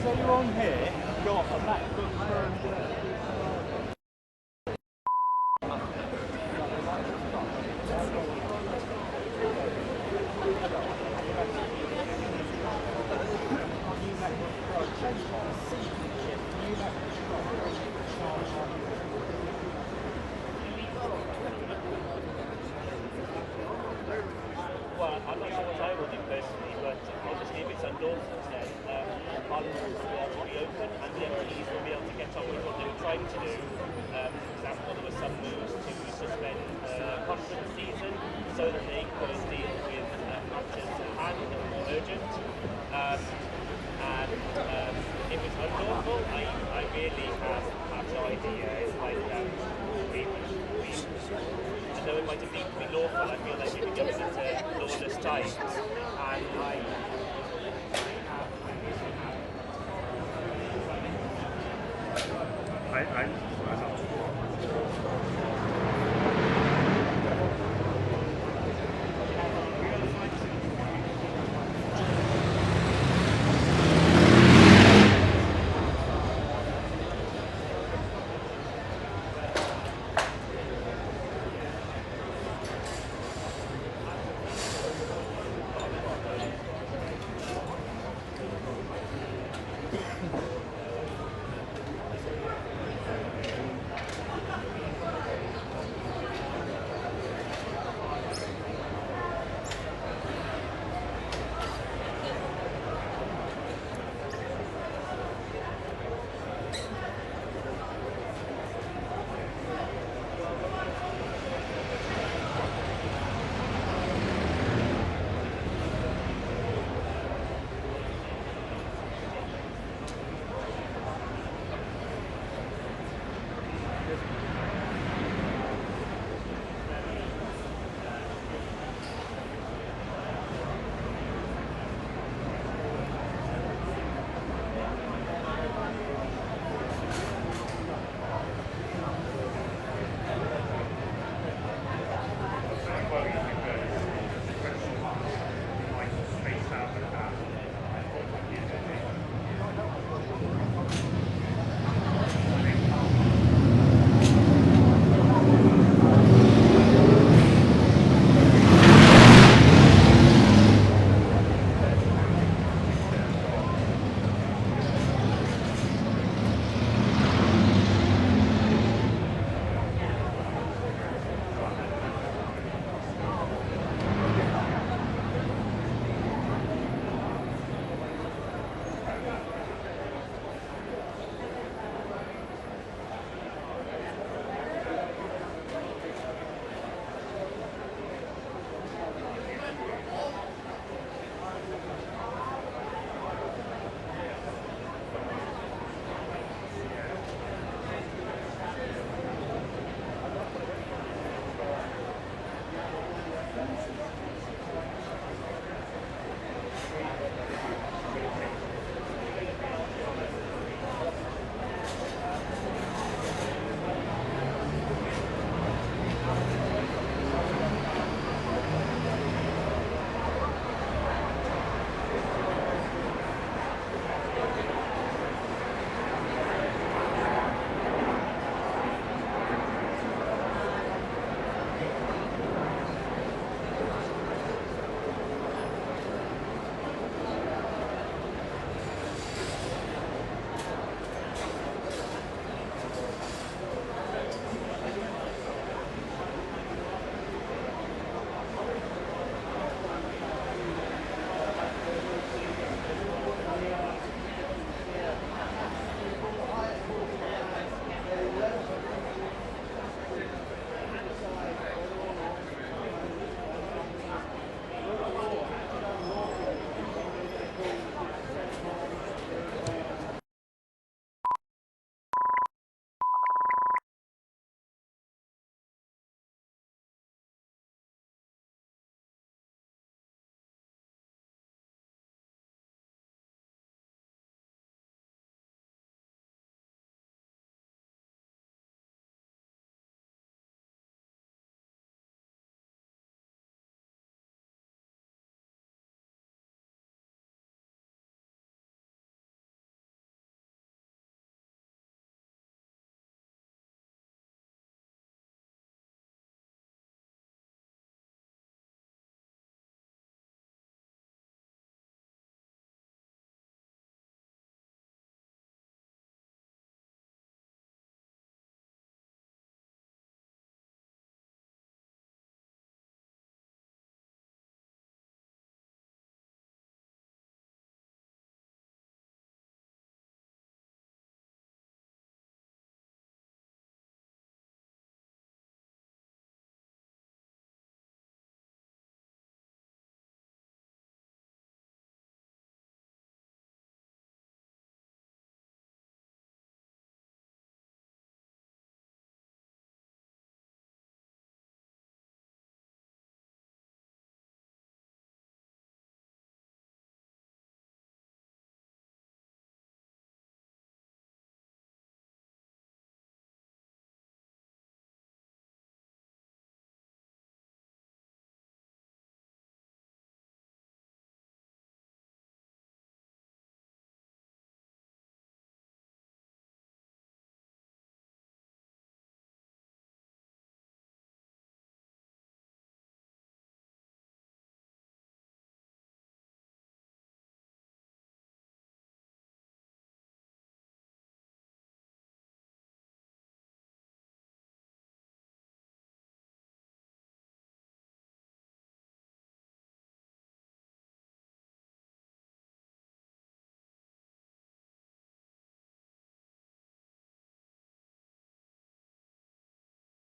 [SPEAKER 2] Has anyone here got a MacBook Pro?
[SPEAKER 17] Well, I'm not sure what I will do personally, but obviously if it's unlawful, then Parliament will be able to be open and the MPs will be able to get on with what they were trying to do. For example, there were some moves to suspend conference season so that they could deal with matters at hand that were more urgent. And if it's unlawful, I really have no idea. It's like although it might have been lawful, I feel like we've been going into lawless times, and